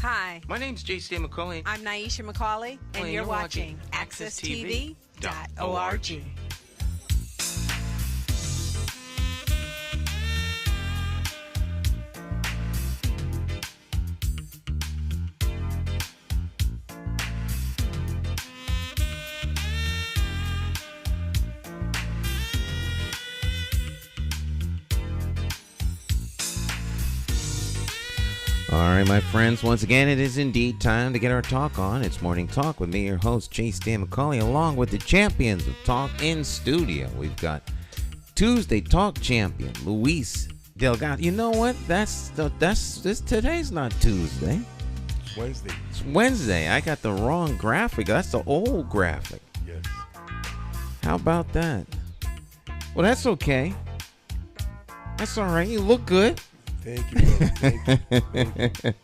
Hi, My name's J.C. McCauley. I'm Naisha McCauley, and you're watching AccessTV.org. All right, my friends, once again, it is indeed time to get our talk on. It's Morning Talk with me, your host, J.C. McCauley, along with the champions of talk in studio. We've got Tuesday Talk champion, Luis Delgado. You know what? Today's not Tuesday. It's Wednesday. It's Wednesday. I got the wrong graphic. That's the old graphic. Yes. How about that? Well, that's okay. That's all right. You look good. Thank you, brother. Thank you.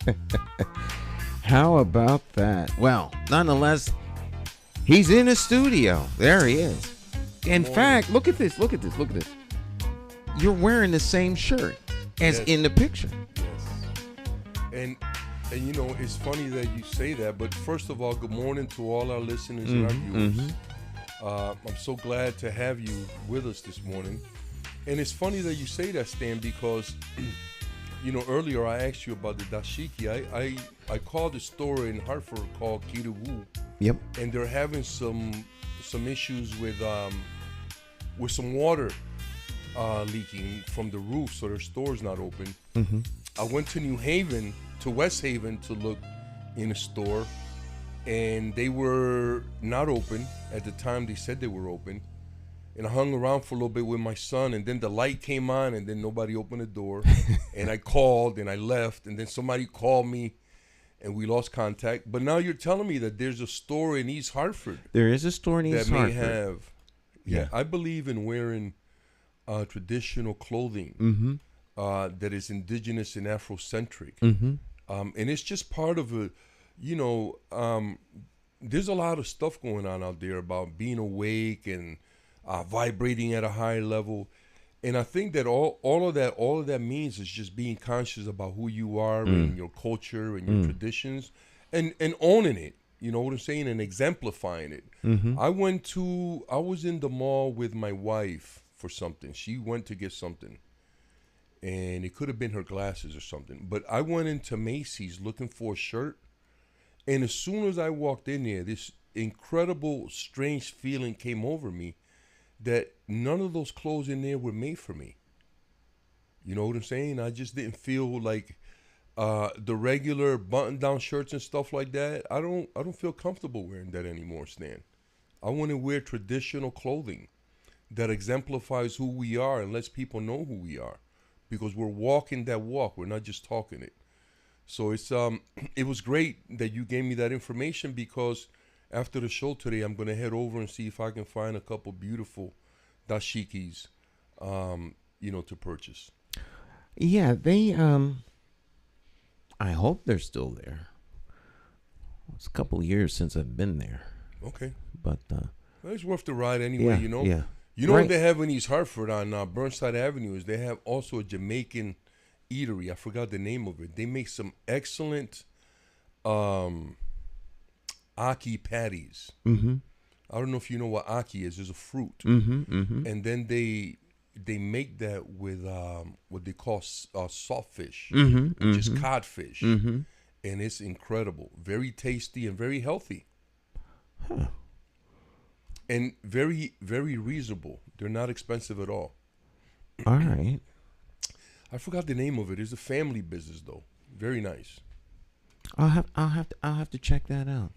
How about that? Well, nonetheless, he's in the studio. There he is. In fact, look at this. Look at this. Look at this. You're wearing the same shirt as in the picture. Yes. And you know, it's funny that you say that, but first of all, good morning to all our listeners and our viewers. I'm so glad to have you with us this morning. And it's funny that you say that, Stan, because you know, earlier I asked you about the dashiki. I called a store in Hartford called Kiriwu. Yep. And they're having some issues with some water leaking from the roof, so their store's not open. Mm-hmm. I went to West Haven to look in a store, and they were not open at the time they said they were open. And I hung around for a little bit with my son, and then the light came on, and then nobody opened the door. And I called, and I left, and then somebody called me, and we lost contact. But now you're telling me that there's a store in East Hartford. There is a store in East Hartford. That may have. Yeah, I believe in wearing traditional clothing that is indigenous and Afrocentric. And it's just part of a, you know, there's a lot of stuff going on out there about being awake and vibrating at a high level, and I think that all of that means is just being conscious about who you are and your culture and your traditions, and owning it. You know what I'm saying, and exemplifying it. I was in the mall with my wife for something. She went to get something, and it could have been her glasses or something. But I went into Macy's looking for a shirt, and as soon as I walked in there, this incredible, strange feeling came over me that none of those clothes in there were made for me. You know what I'm saying? I just didn't feel like the regular button-down shirts and stuff like that. I don't feel comfortable wearing that anymore, Stan. I want to wear traditional clothing that exemplifies who we are and lets people know who we are, because we're walking that walk. We're not just talking it. So it was great that you gave me that information, because after the show today, I'm going to head over and see if I can find a couple beautiful dashikis, you know, to purchase. Yeah, they, I hope they're still there. It's a couple of years since I've been there. Okay. But, well, it's worth the ride anyway, you know? Yeah. You know what they have in East Hartford on Burnside Avenue is they have also a Jamaican eatery. I forgot the name of it. They make some excellent, Aki patties. I don't know if you know what Aki is. It's a fruit. And then they make that with what they call saltfish, which is codfish. And it's incredible. Very tasty and very healthy. Huh. And very, very reasonable. They're not expensive at all. All right. I forgot the name of it. It's a family business, though. Very nice. I'll have to check that out.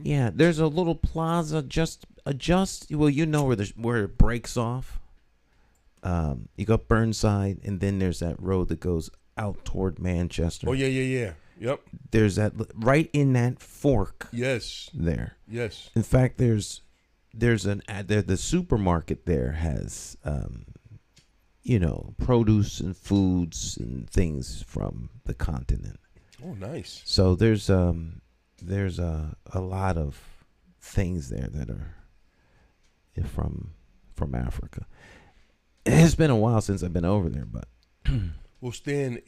Yeah, there's a little plaza just well, you know where it breaks off. You go up Burnside, and then there's that road that goes out toward Manchester. Oh yeah. Yep. There's that right in that fork. Yes. There. Yes. In fact, there's the supermarket there has you know, produce and foods and things from the continent. Oh, nice. So there's a lot of things there that are from Africa. It's been a while since I've been over there, but well, Stan,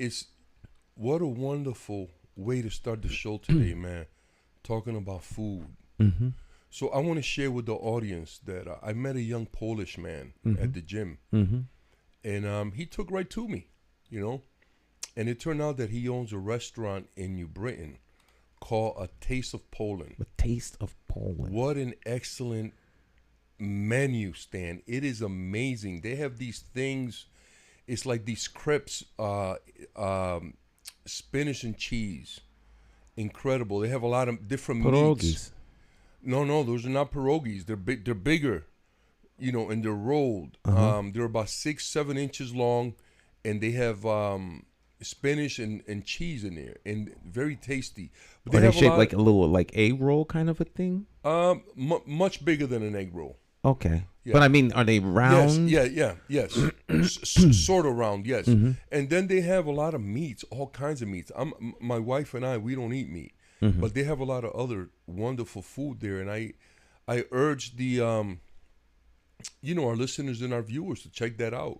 what a wonderful way to start the show today, man. Talking about food. Mm-hmm. So I want to share with the audience that I met a young Polish man at the gym, and he took right to me, you know. And it turned out that he owns a restaurant in New Britain called A Taste of Poland. A Taste of Poland. What an excellent menu, Stan. It is amazing. They have these things. It's like these crepes, spinach and cheese. Incredible. They have a lot of different meats. No, those are not pierogies. They're big. They're bigger, you know, and they're rolled. They're about 6-7 inches long, and they have spinach and cheese in there, and very tasty. But they shape like a little like egg roll kind of a thing. Much bigger than an egg roll. Okay, Yeah. but I mean, are they round? Yes. Sort of round, yes. And then they have a lot of meats, all kinds of meats. My wife and I, we don't eat meat, but they have a lot of other wonderful food there. And I urge the, our listeners and our viewers to check that out.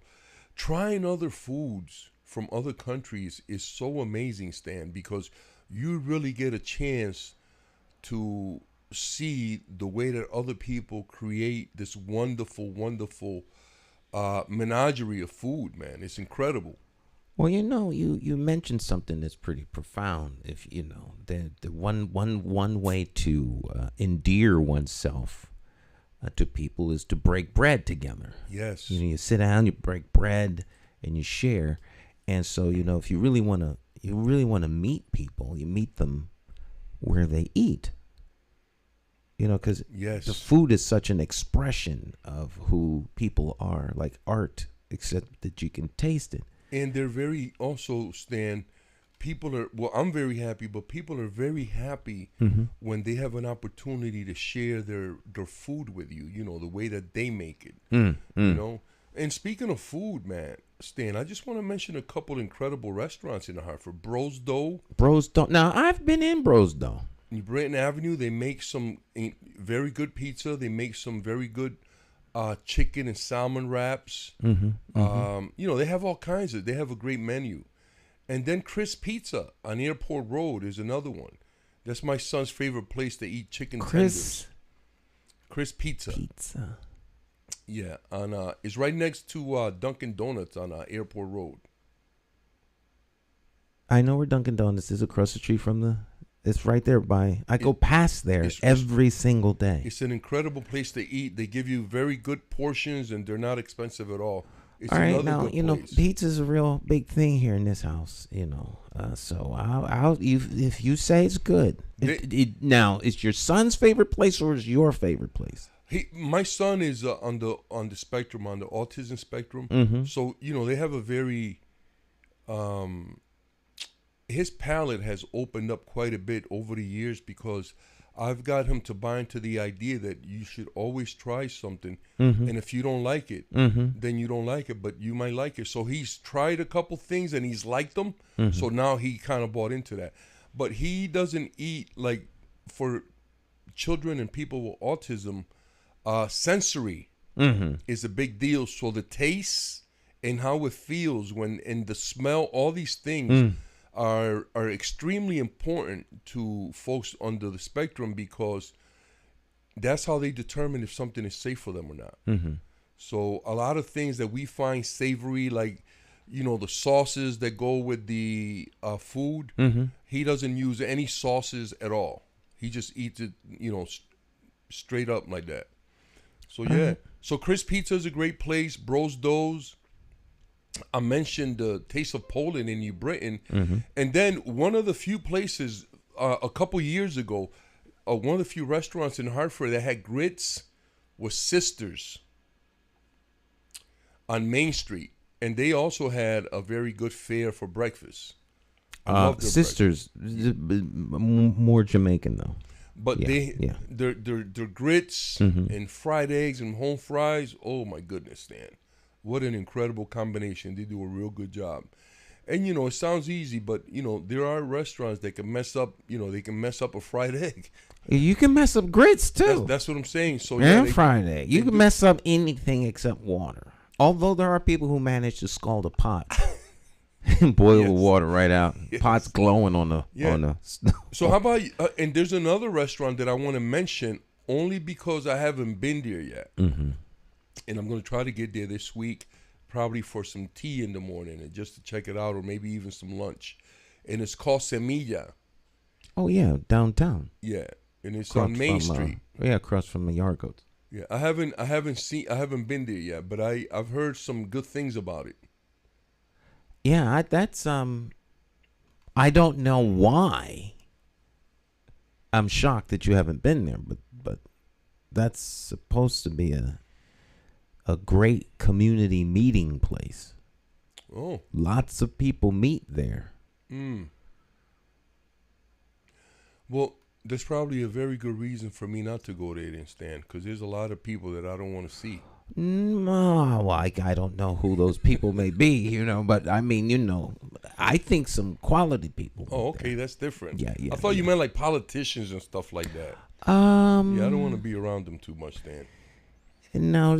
Trying other foods from other countries is so amazing, Stan, because you really get a chance to see the way that other people create this wonderful menagerie of food, man. It's incredible. Well, you mentioned something that's pretty profound. If the one way to endear oneself to people is to break bread together. Yes. You sit down, you break bread, and you share. And so if you really want to meet people, you meet them where they eat. Because yes, the food is such an expression of who people are, like art, except that you can taste it. And they're very also, Stan, I'm very happy, but people are very happy when they have an opportunity to share their food with you, the way that they make it, And speaking of food, man, Stan, I just want to mention a couple incredible restaurants in Hartford. Bros Dough. Now, I've been in Bros Dough. In Brayton Avenue, they make some very good pizza. They make some very good chicken and salmon wraps. They have all kinds of. They have a great menu. And then Chris Pizza on Airport Road is another one. That's my son's favorite place to eat chicken tenders. Chris Pizza. Yeah, it's right next to Dunkin' Donuts on Airport Road. I know where Dunkin' Donuts is, across the street from the. It's right there I go past there every single day. It's an incredible place to eat. They give you very good portions, and they're not expensive at all. It's all right, now pizza's a real big thing here in this house. So I'll if you say it's good. Now, is your son's favorite place or is your favorite place? My son is on the spectrum, on the autism spectrum. So they have a very his palate has opened up quite a bit over the years, because I've got him to buy into the idea that you should always try something, and if you don't like it, then you don't like it, but you might like it. So he's tried a couple things and he's liked them, so now he kind of bought into that. But he doesn't eat, like, for children and people with autism, sensory is a big deal. So the taste and how it feels and the smell, all these things are extremely important to folks under the spectrum, because that's how they determine if something is safe for them or not. So a lot of things that we find savory, like the sauces that go with the food, he doesn't use any sauces at all. He just eats it straight up like that. So yeah, so Chris Pizza is a great place. Bros Doughs. I mentioned the Taste of Poland in New Britain. And then one of the few places a couple years ago, one of the few restaurants in Hartford that had grits was Sisters on Main Street. And they also had a very good fare for breakfast. Sisters, more Jamaican though. But their grits and fried eggs and home fries, oh my goodness, Stan. What an incredible combination. They do a real good job. And, it sounds easy, but, there are restaurants that can mess up, they can mess up a fried egg. You can mess up grits, too. That's what I'm saying. So fried egg. You can mess up anything except water. Although there are people who manage to scald a pot. Boil Yes. the water right out. Yes. Pot's glowing on the Yeah. on the snow. So how about and there's another restaurant that I want to mention only because I haven't been there yet. Mm-hmm. And I'm going to try to get there this week, probably for some tea in the morning and just to check it out, or maybe even some lunch. And it's called Semilla. Oh yeah, downtown. Yeah, and it's Across on Main from, Street. Across from the Yard Goats. Yeah, I haven't been there yet, but I've heard some good things about it. Yeah, that's I don't know why. I'm shocked that you haven't been there, but that's supposed to be a great community meeting place. Oh. Lots of people meet there. Well, there's probably a very good reason for me not to go there then, Stan, because there's a lot of people that I don't want to see. Well, I don't know who those people may be, but I mean, I think some quality people. Oh, okay, there. that's different. Yeah. I thought you meant like politicians and stuff like that. Yeah, I don't want to be around them too much, Stan. No,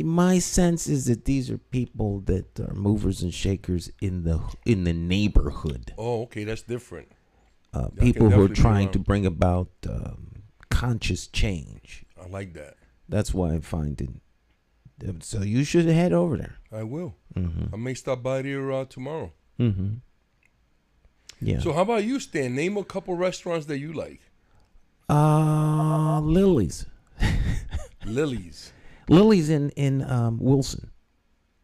my sense is that these are people that are movers and shakers in the neighborhood. Oh, okay, that's different. People who are definitely be trying around. to bring about conscious change. I like that. That's why I find it. So you should head over there. I will. Mm-hmm. I may stop by there tomorrow. Mm-hmm. Yeah. So how about you, Stan? Name a couple restaurants that you like. Lily's. Lily's in Wilson.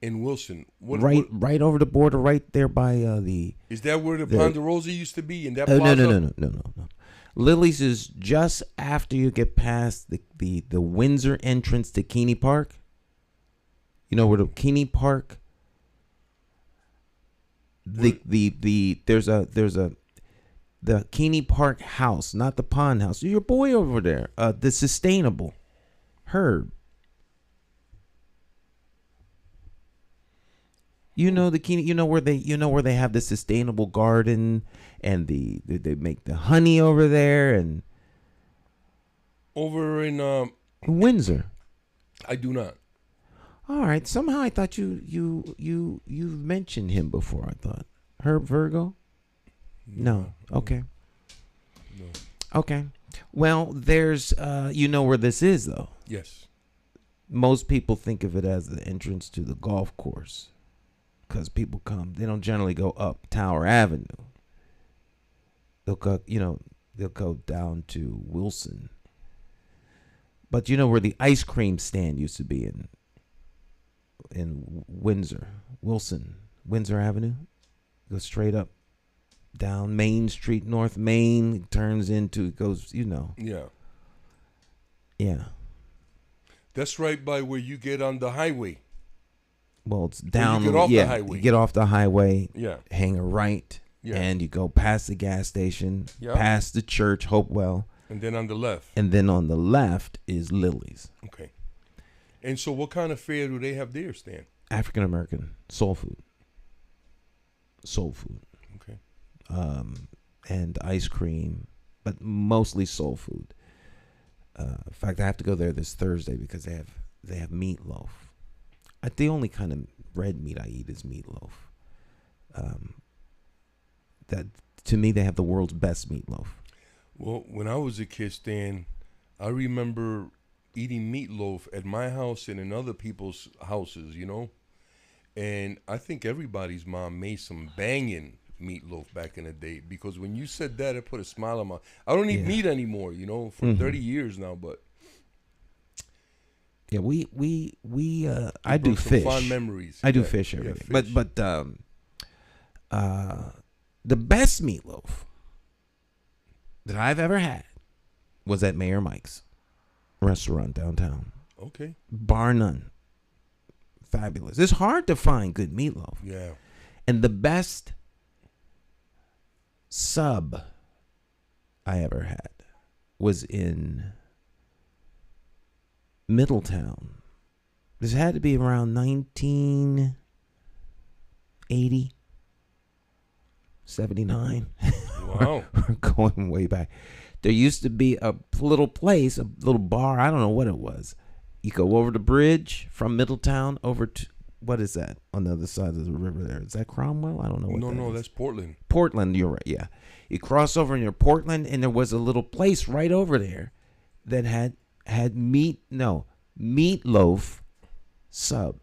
in Wilson. Right over the border, right there by the. Is that where the Ponderosa used to be? In that No, plaza? no. Lily's is just after you get past the Windsor entrance to Keeney Park. You know where the Keeney Park. There's the Keeney Park house, not the Pond house. Your boy over there, the Sustainable, Herb. You know the Keeney. You know where they have the Sustainable Garden, and they make the honey over there, and Over in Windsor. I do not. All right. Somehow I thought you mentioned him before. I thought Herb Virgo. No. Okay. No. Okay. Well, there's you know where this is though. Yes. Most people think of it as the entrance to the golf course, because people come. They don't generally go up Tower Avenue. They'll go down to Wilson. But you know where the ice cream stand used to be in Windsor, Windsor Avenue. Go straight up down Main Street, North Main, goes. Yeah. Yeah. That's right by where you get on the highway. Well, it's down. you get off the highway. You get off the highway. Yeah. Hang a right. Yeah. And you go past the gas station, Yeah. past the church, Hopewell. And then on the left. And then on the left is Lily's. Okay. And so what kind of fare do they have there, Stan? African American soul food. Okay. And ice cream, but mostly soul food. In fact, I have to go there this Thursday because they have meatloaf. The only kind of red meat I eat is meatloaf. That to me, they have the world's best meatloaf. Well, when I was a kid, Stan, I remember eating meatloaf at my house and in other people's houses, And I think everybody's mom made some banging meatloaf back in the day, because when you said that, it put a smile on my. I don't eat meat anymore, for 30 years now, but. Yeah, I do fish. Fond memories. I do fish every day. Fish. But the best meatloaf that I've ever had was at Mayor Mike's restaurant downtown. Okay. Bar none. Fabulous. It's hard to find good meatloaf. Yeah. And the best sub I ever had was in Middletown. This had to be around 1980, 79. Wow. We're going way back. There used to be a little place, a little bar. I don't know what it was. You go over the bridge from Middletown over to what is that on the other side of the river there? Is that Cromwell? I don't know what that is. That's Portland. Portland, you're right, yeah. You cross over near Portland, and there was a little place right over there that had meatloaf sub.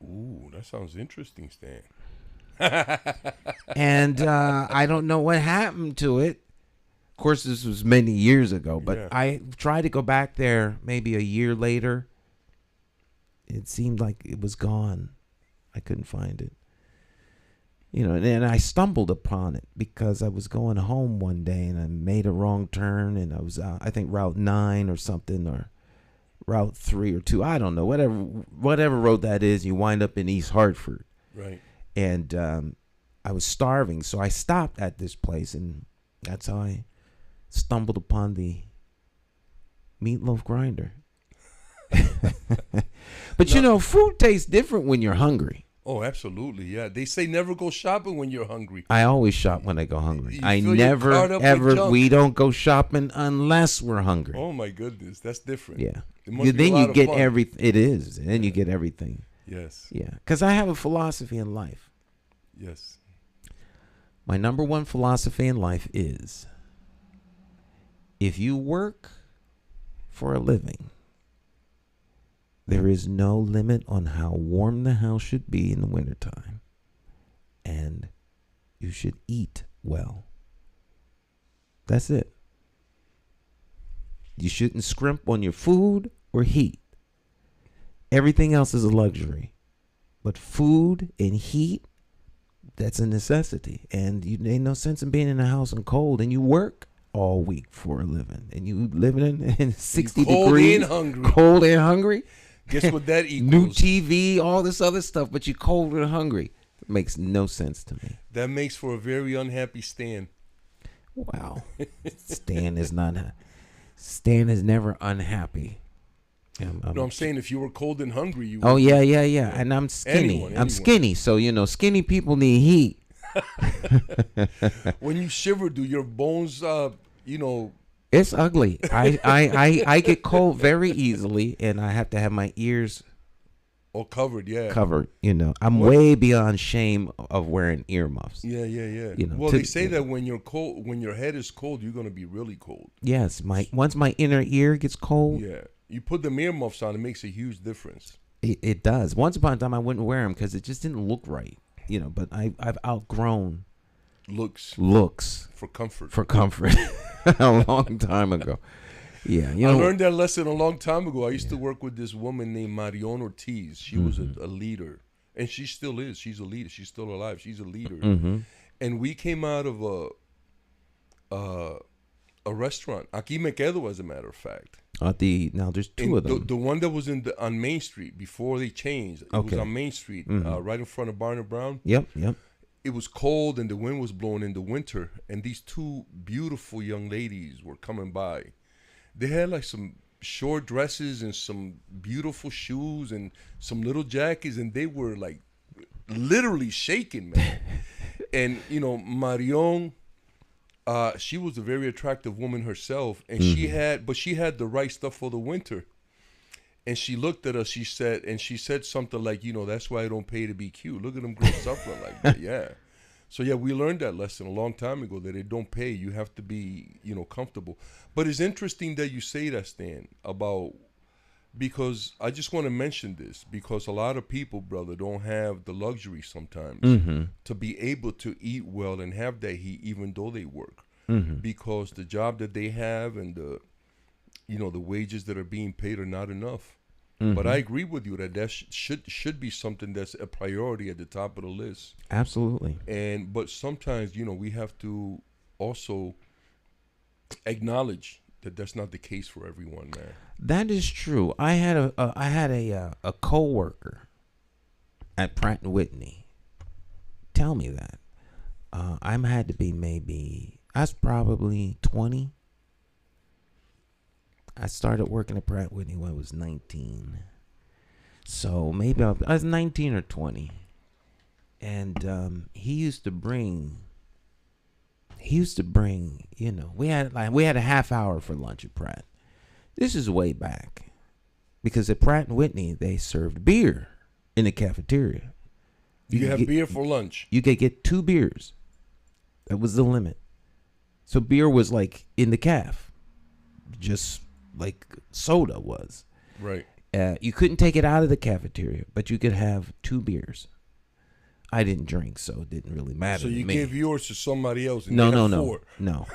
Ooh, that sounds interesting, Stan. And I don't know what happened to it. Of course, this was many years ago, but I tried to go back there maybe a year later. It seemed like it was gone. I couldn't find it. And I stumbled upon it because I was going home one day and I made a wrong turn, and I was I think Route 9 or something, or Route 3 or 2. I don't know. Whatever road that is, you wind up in East Hartford. Right. And I was starving, so I stopped at this place, and that's how I stumbled upon the meatloaf grinder. But food tastes different when you're hungry. Oh, absolutely, yeah. They say never go shopping when you're hungry. I always shop when I go hungry. I never, ever, we don't go shopping unless we're hungry. Oh, my goodness. That's different. Yeah. Then you get everything. It is. And then you get everything. Yes. Yeah. Because I have a philosophy in life. Yes. My number one philosophy in life is, if you work for a living, there is no limit on how warm the house should be in the wintertime. And you should eat well. That's it. You shouldn't scrimp on your food or heat. Everything else is a luxury. But food and heat, that's a necessity. And you ain't no sense in being in a house and cold, and you work all week for a living, and you living in 60 degrees, cold and hungry. Guess what that equals? New TV, all this other stuff, but you cold and hungry. It makes no sense to me. That makes for a very unhappy Stan. Wow. Stan is never unhappy. I'm saying if you were cold and hungry, you. Oh, yeah. And I'm skinny. Anyone. I'm skinny, so skinny people need heat. When you shiver, do your bones, It's ugly. I get cold very easily, and I have to have my ears covered. Yeah, covered. I'm way beyond shame of wearing earmuffs. Yeah. They say that when you're cold, when your head is cold, you're gonna be really cold. Yes, once my inner ear gets cold. Yeah, you put the earmuffs on, it makes a huge difference. It does. Once upon a time, I wouldn't wear them because it just didn't look right. But I've outgrown looks for comfort. A long time ago. Yeah, I learned that lesson a long time ago. I used to work with this woman named Marion Ortiz. She was a leader, and she still is. She's a leader. She's still alive. She's a leader. Mm-hmm. And we came out of a restaurant, Aquí Me Quedo, as a matter of fact. Now there's two of them. The one that was on Main Street before they changed. It was on Main Street, right in front of Barnard Brown. Yep. It was cold and the wind was blowing in the winter, and these two beautiful young ladies were coming by. They had like some short dresses and some beautiful shoes and some little jackets, and they were like literally shaking, man. And Marion, she was a very attractive woman herself, and she had the right stuff for the winter. And she looked at us, she said something like, that's why I don't pay to be cute. Look at them girls suffering like that. Yeah. So, yeah, we learned that lesson a long time ago, that it don't pay. You have to be, comfortable. But it's interesting that you say that, Stan, because I just want to mention this, because a lot of people, brother, don't have the luxury sometimes to be able to eat well and have that heat even though they work. Because the job that they have and the wages that are being paid are not enough. But I agree with you that should be something that's a priority at the top of the list. Absolutely. But sometimes, we have to also acknowledge that that's not the case for everyone, man. That is true. I had a coworker at Pratt & Whitney tell me that. I had to be I was probably 20. I started working at Pratt & Whitney when I was 19. So maybe I was 19 or 20. And he used to bring, we had a half hour for lunch at Pratt. This is way back. Because at Pratt & Whitney, they served beer in the cafeteria. You have beer for lunch. You could get 2 beers. That was the limit. So beer was like in the caf, just like soda was. Right. You couldn't take it out of the cafeteria, but you could have 2 beers. I didn't drink, so it didn't really matter. So you to me. gave yours to somebody else. And No.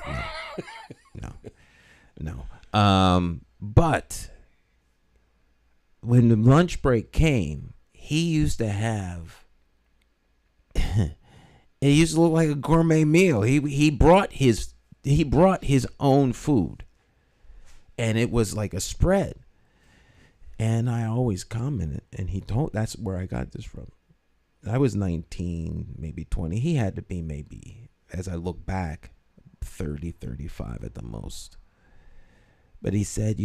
But when the lunch break came, he used to have. It used to look like a gourmet meal. He brought his own food, and it was like a spread. And I always commented, and he told, that's where I got this from. I was 19, maybe 20. He had to be maybe, as I look back, 30, 35 at the most. But he said,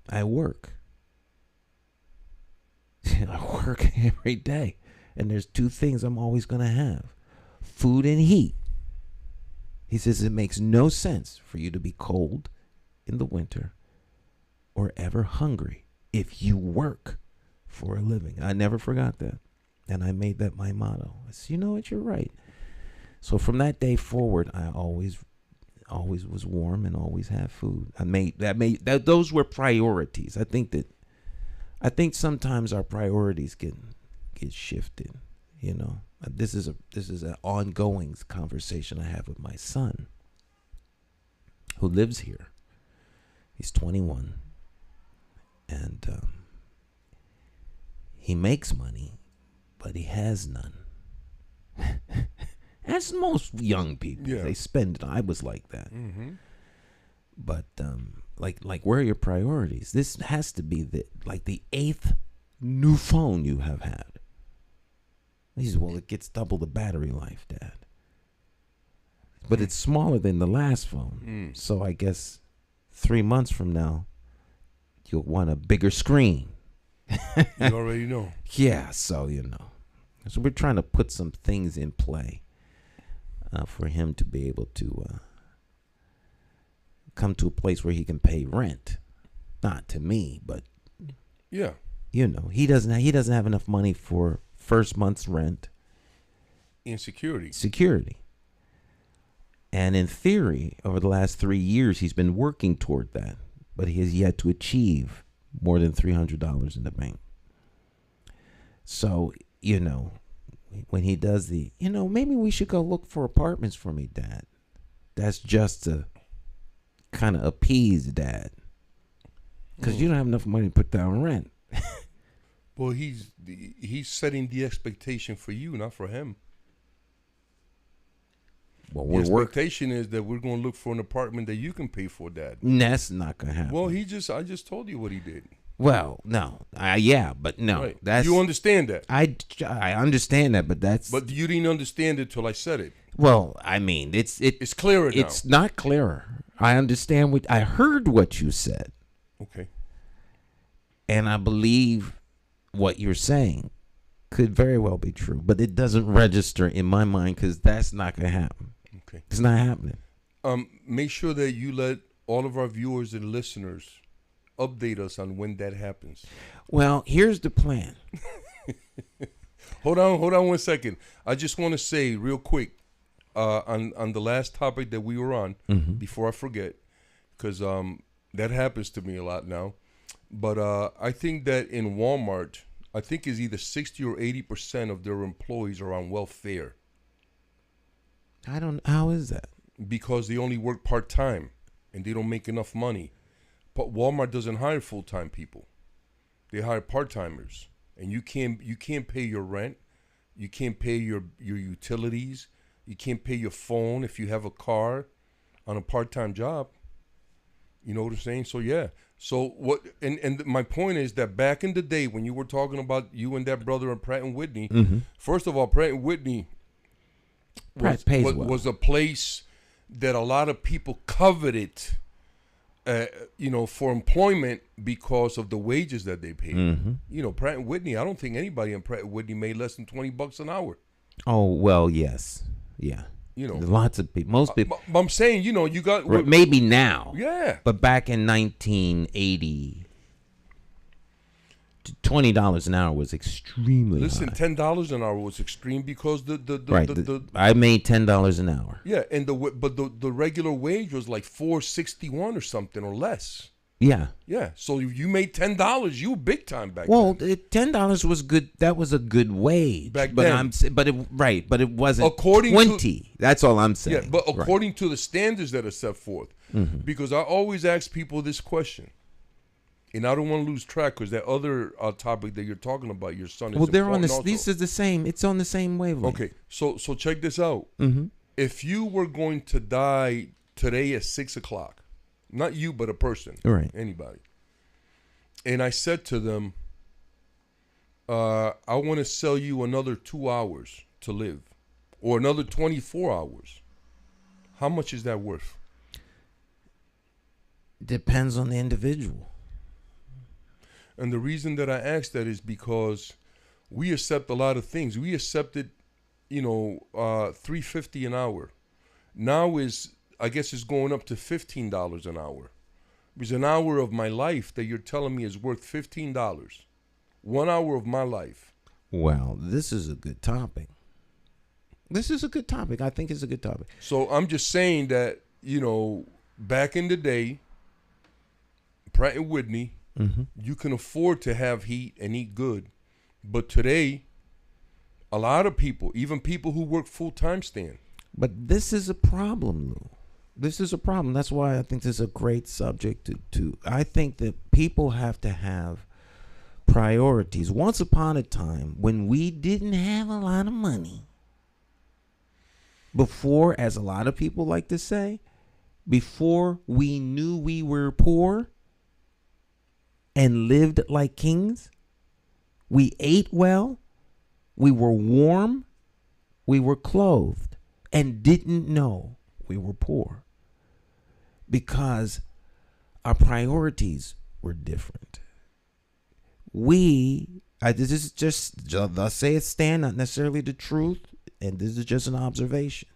I work. I work every day. And there's 2 things I'm always going to have. Food and heat. He says it makes no sense for you to be cold in the winter or ever hungry if you work for a living. I never forgot that. And I made that my motto. I said, you know what, you're right. So from that day forward, I always was warm and always had food. Those were priorities. I think sometimes our priorities get shifted. This is an ongoing conversation I have with my son, who lives here. He's 21, and he makes money, but he has none. As most young people, they spend it. I was like that. Mm-hmm. But like, where are your priorities? This has to be the 8th new phone you have had. He says, well, it gets double the battery life, Dad. But it's smaller than the last phone. So I guess 3 months from now, you'll want a bigger screen. You already know. Yeah, so So we're trying to put some things in play for him to be able to come to a place where he can pay rent. Not to me, but yeah. He doesn't have enough money for first month's rent. Security. And in theory, over the last 3 years, he's been working toward that. But he has yet to achieve more than $300 in the bank. So, when he does maybe we should go look for apartments for me, Dad. That's just to kind of appease Dad. Because you don't have enough money to put down rent. Well, he's setting the expectation for you, not for him. Well, the expectation is that we're going to look for an apartment that you can pay for, Dad. That's not going to happen. Well, I just told you what he did. Well, no. But no. Right. That's, you understand that. I understand that, but that's... But you didn't understand it till I said it. Well, I mean, it's clearer now. It's not clearer. I understand I heard what you said. Okay. And I believe what you're saying could very well be true, but it doesn't register in my mind because that's not going to happen. Okay. It's not happening. Make sure that you let all of our viewers and listeners update us on when that happens. Well, here's the plan. Hold on 1 second. I just want to say real quick on the last topic that we were on, before I forget, because that happens to me a lot now. But I think that in Walmart, I think it's either 60 or 80% of their employees are on welfare. How is that? Because they only work part-time and they don't make enough money. But Walmart doesn't hire full-time people. They hire part-timers. And you can't pay your rent. You can't pay your utilities. You can't pay your phone if you have a car on a part-time job. You know what I'm saying? So, yeah. So, what? And my point is that back in the day when you were talking about you and that brother in Pratt & Whitney, first of all, Pratt & Whitney was a place that a lot of people coveted, for employment because of the wages that they paid. Pratt & Whitney, I don't think anybody in Pratt & Whitney made less than $20 an hour. Oh, well, yes. Yeah. Lots of people, most people. But I'm saying, you got... Maybe now. Yeah. But back in 1980... $20 an hour was extremely Listen, high. $10 an hour was extreme because I made $10 an hour. Yeah, and the regular wage was like $4.61 or something or less. Yeah. Yeah, so you made $10. You were big time back well, then. $10 was good. That was a good wage Back but then. but it wasn't According 20. That's all I'm saying. Yeah, but according to the standards that are set forth, because I always ask people this question, and I don't want to lose track because that other topic that you're talking about, your son is well, they're on important the. also. These is the same. It's on the same wavelength. Okay, so check this out. If you were going to die today at 6 o'clock, not you, but a person, Right. anybody, and I said to them, I want to sell you another 2 hours to live, or another 24 hours. How much is that worth? Depends on the individual. And the reason that I ask that is because we accept a lot of things. We accepted, $3.50 an hour. Now I guess it's going up to $15 an hour. Because an hour of my life that you're telling me is worth $15. 1 hour of my life. Well, this is a good topic. I think it's a good topic. So I'm just saying that, back in the day, Pratt and Whitney, you can afford to have heat and eat good. But today, a lot of people, even people who work full-time, stand. But this is a problem, Lou. This is a problem. That's why I think this is a great subject to I think that people have to have priorities. Once upon a time, when we didn't have a lot of money, before, as a lot of people like to say, before we knew we were poor and lived like kings, we ate well, we were warm, we were clothed, and didn't know we were poor because our priorities were different. This is just, let's say it's stand, not necessarily the truth, and this is just an observation.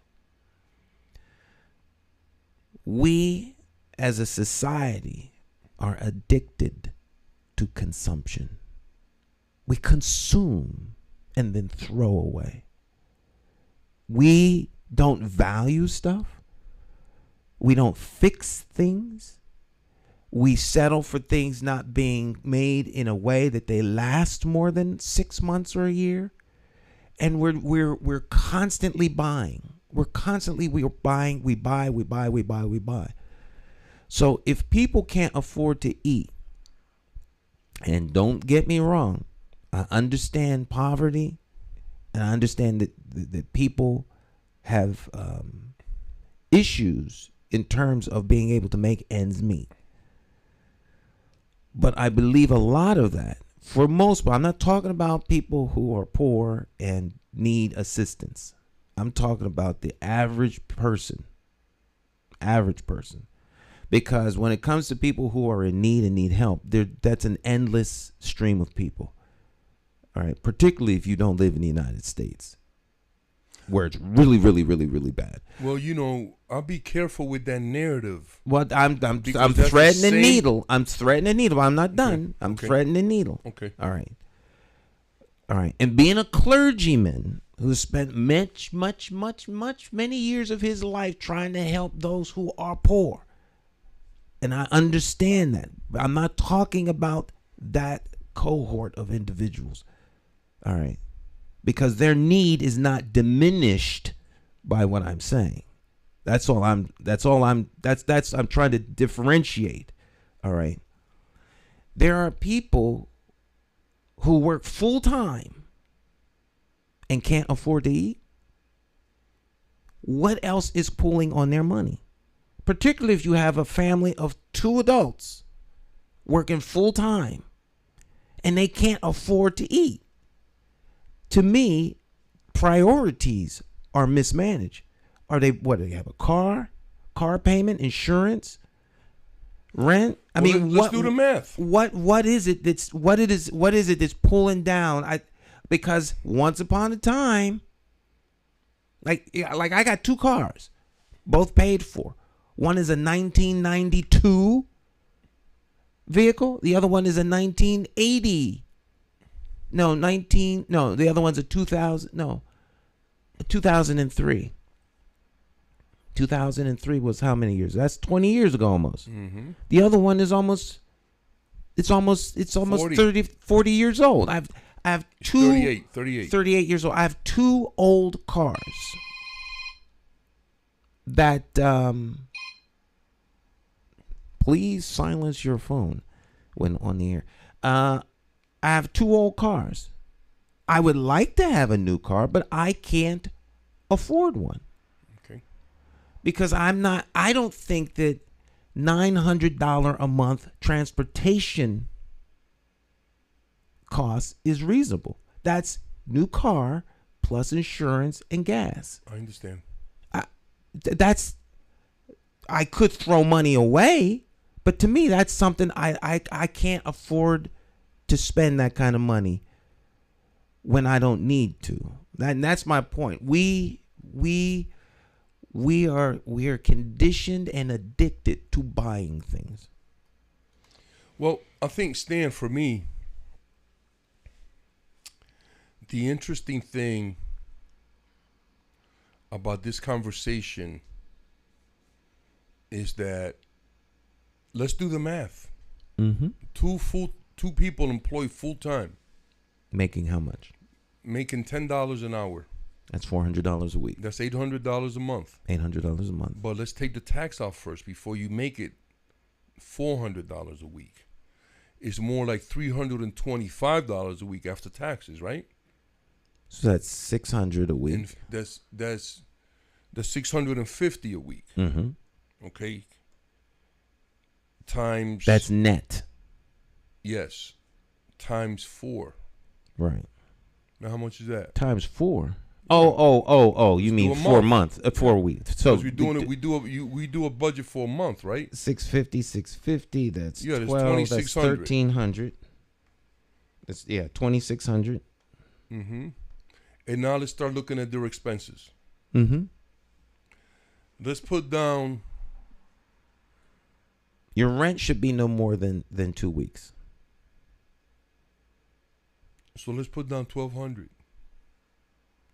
We, as a society, are addicted to consumption. We consume and then throw away. We don't value stuff. We don't fix things. We settle for things not being made in a way that they last more than 6 months or a year. And we're constantly buying. We buy. So if people can't afford to eat, and don't get me wrong, I understand poverty, and I understand that people have issues in terms of being able to make ends meet. But I believe a lot of that, for most part, I'm not talking about people who are poor and need assistance. I'm talking about the average person. Because when it comes to people who are in need and need help, that's an endless stream of people. All right, particularly if you don't live in the United States, where it's really, really, really, really bad. Well, I'll be careful with that narrative. Well, I'm threading the needle. I'm not done. I'm threading the needle. Okay. All right. And being a clergyman who spent many years of his life trying to help those who are poor, and I understand that. But I'm not talking about that cohort of individuals. All right. Because their need is not diminished by what I'm saying. I'm trying to differentiate. All right. There are people who work full time and can't afford to eat. What else is pulling on their money? Particularly if you have a family of 2 adults working full time and they can't afford to eat. To me, priorities are mismanaged. Do they have a car payment, insurance, rent? Let's do the math. What is it that's pulling down? Because once upon a time, like I got 2 cars, both paid for. One is a 1992 vehicle. The other one is a 1980 No, 19. No, the other one's a 2000. No, 2003. 2003 was how many years? That's 20 years ago almost. Mm-hmm. The other one is almost. It's almost 40. 40 years old. I have two. 38 years old. I have two old cars that. Please silence your phone when on the air. I have two old cars. I would like to have a new car, but I can't afford one. Okay. Because I don't think that $900 a month transportation cost is reasonable. That's new car plus insurance and gas. I understand. I could throw money away, but to me that's something I can't afford to spend that kind of money when I don't need to. That's my point. We are conditioned and addicted to buying things. Well, I think, Stan, for me, the interesting thing about this conversation is that, let's do the math. Mm-hmm. Two people employed full time. Making how much? Making $10 an hour. That's $400 a week. That's $800 a month. $800 a month. But let's take the tax off first before you make it $400 a week. It's more like $325 a week after taxes, right? So that's $600 a week. And that's $650 a week. Mm-hmm. Okay. Times. That's net. Yes. Times 4. Right. Now how much is that? Times 4. Oh! You mean 4 months? 4 weeks. So we do a budget for a month, right? 650. That's 12. That's 1,300. That's 2,600. Mm-hmm. And now let's start looking at their expenses. Mm-hmm. Let's put down. Your rent should be no more than 2 weeks. So let's put down $1,200.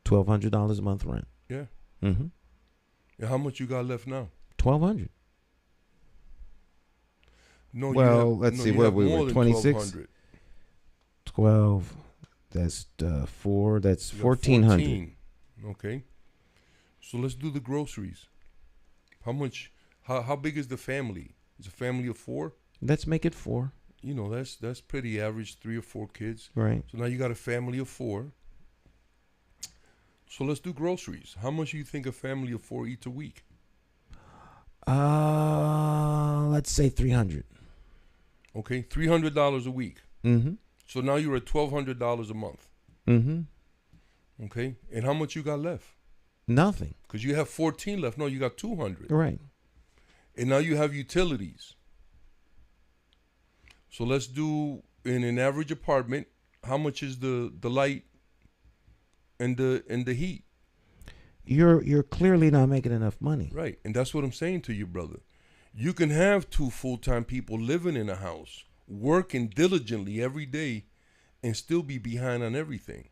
$1,200 a month rent. Yeah. Mm-hmm. And how much you got left now? $1,200. No. Well, let's see. What we were 26. 12. That's 4. That's 1,400. Okay. So let's do the groceries. How much? How big is the family? Is a family of 4? Let's make it 4. You know, that's pretty average, 3 or 4 kids. Right. So now you got a family of 4. So let's do groceries. How much do you think a family of 4 eats a week? Let's say 300. Okay, $300 a week. Mm-hmm. So now you're at $1,200 a month. Mm-hmm. Okay, and how much you got left? Nothing. Because you have 14 left. No, you got 200. Right. And now you have utilities. So let's do, in an average apartment, how much is the light and the heat? You're clearly not making enough money. Right, and that's what I'm saying to you, brother. You can have 2 full-time people living in a house, working diligently every day, and still be behind on everything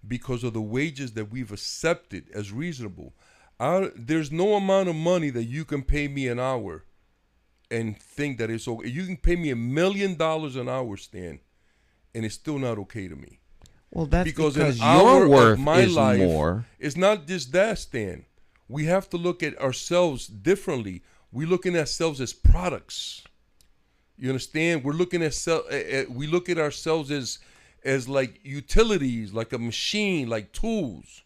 because of the wages that we've accepted as reasonable. There's no amount of money that you can pay me an hour and think that it's okay. You can pay me $1 million an hour, Stan, and it's still not okay to me. Well, that's because an your hour worth of my is life, more. It's not just that, Stan. We have to look at ourselves differently. We're looking at ourselves as products. You understand? We're looking at we look at ourselves as like utilities, like a machine, like tools.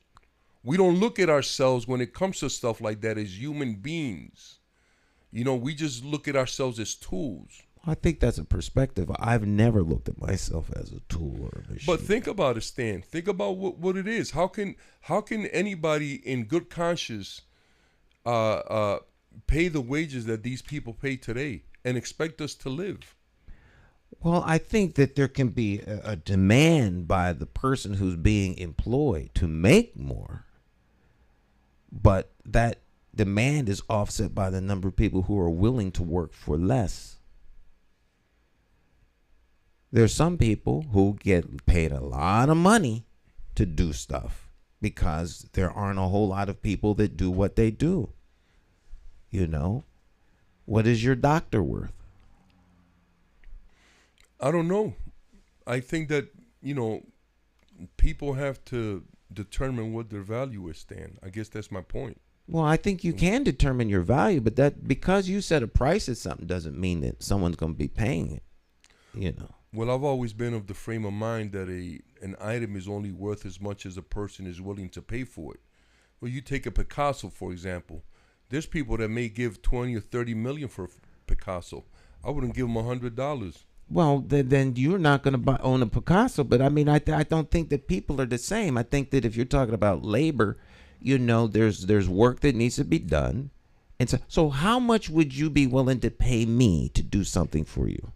We don't look at ourselves when it comes to stuff like that as human beings. You know, we just look at ourselves as tools. I think that's a perspective. I've never looked at myself as a tool or a machine. But think about it, Stan. Think about what it is. How can anybody in good conscience pay the wages that these people pay today and expect us to live? Well, I think that there can be a demand by the person who's being employed to make more, but that demand is offset by the number of people who are willing to work for less. There's some people who get paid a lot of money to do stuff because there aren't a whole lot of people that do what they do. You know, what is your doctor worth? I don't know. I think that, people have to determine what their value is, Stan. I guess that's my point. Well, I think you can determine your value, but that because you set a price at something doesn't mean that someone's going to be paying it, Well, I've always been of the frame of mind that an item is only worth as much as a person is willing to pay for it. Well, you take a Picasso, for example. There's people that may give 20 or 30 million for a Picasso. I wouldn't give them $100. Well, then you're not going to own a Picasso. But I mean, I don't think that people are the same. I think that if you're talking about labor, there's work that needs to be done. And so how much would you be willing to pay me to do something for you?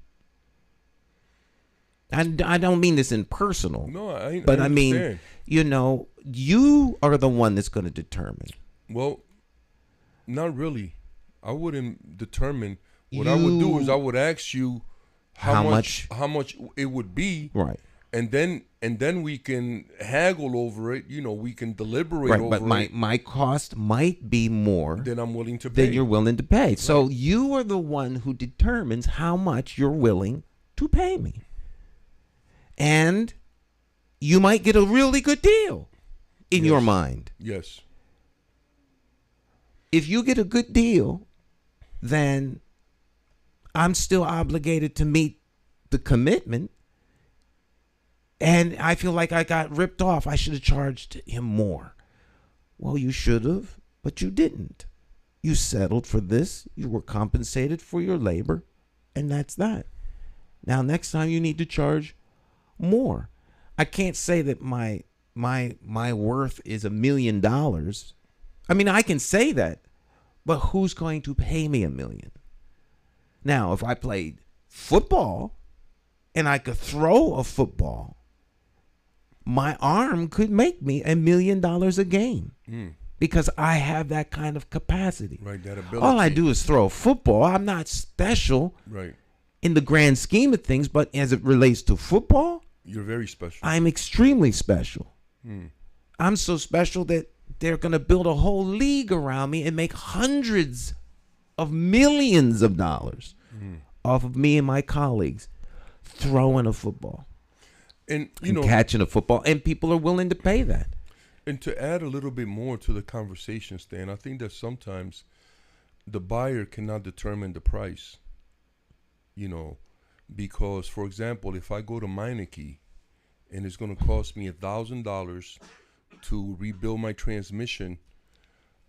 I don't mean this in personal. No, I but understand. You are the one that's going to determine. Well, not really. I wouldn't determine. What I would do is I would ask you how much it would be, right? And then we can haggle over it. We can deliberate over it. But my cost might be more than I'm willing to pay. Than you're willing to pay. Right. So you are the one who determines how much you're willing to pay me. And you might get a really good deal in your mind. Yes. If you get a good deal, then I'm still obligated to meet the commitment. And I feel like I got ripped off. I should have charged him more. Well, you should have, but you didn't. You settled for this. You were compensated for your labor, and that's that. Now, next time you need to charge more. I can't say that my worth is $1 million. I mean, I can say that, but who's going to pay me $1 million? Now, if I played football and I could throw a football, my arm could make me $1 million a game because I have that kind of capacity. Right, that ability. All I do is throw a football. I'm not special. Right. In the grand scheme of things, but as it relates to football, you're very special. I'm extremely special. I'm so special that they're going to build a whole league around me and make hundreds of millions of dollars off of me and my colleagues throwing a football and catching a football, and people are willing to pay that. And to add a little bit more to the conversation, Stan, I think that sometimes the buyer cannot determine the price. Because, for example, if I go to Meineke and it's going to cost me $1,000 to rebuild my transmission,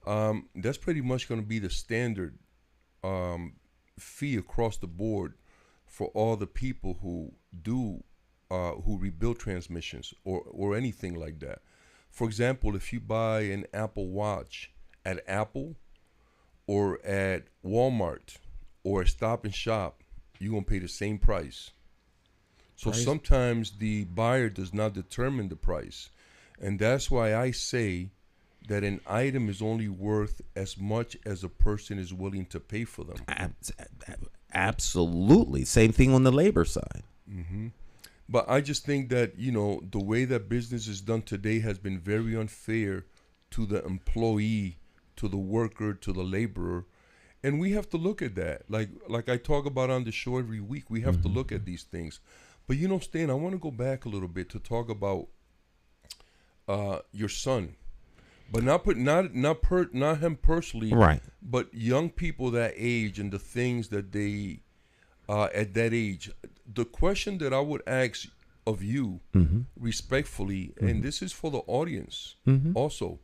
that's pretty much going to be the standard fee across the board for all the people who rebuild transmissions or anything like that. For example, if you buy an Apple Watch at Apple or at Walmart or at Stop and Shop, you're going to pay the same price. So sometimes the buyer does not determine the price. And that's why I say that an item is only worth as much as a person is willing to pay for them. Absolutely. Same thing on the labor side. Mm-hmm. But I just think that, the way that business is done today has been very unfair to the employee, to the worker, to the laborer. And we have to look at that. Like I talk about on the show every week, we have to look at these things. But Stan, I want to go back a little bit to talk about your son, but not him personally, right? But young people that age and the things that they at that age. The question that I would ask of you, respectfully, and this is for the audience also,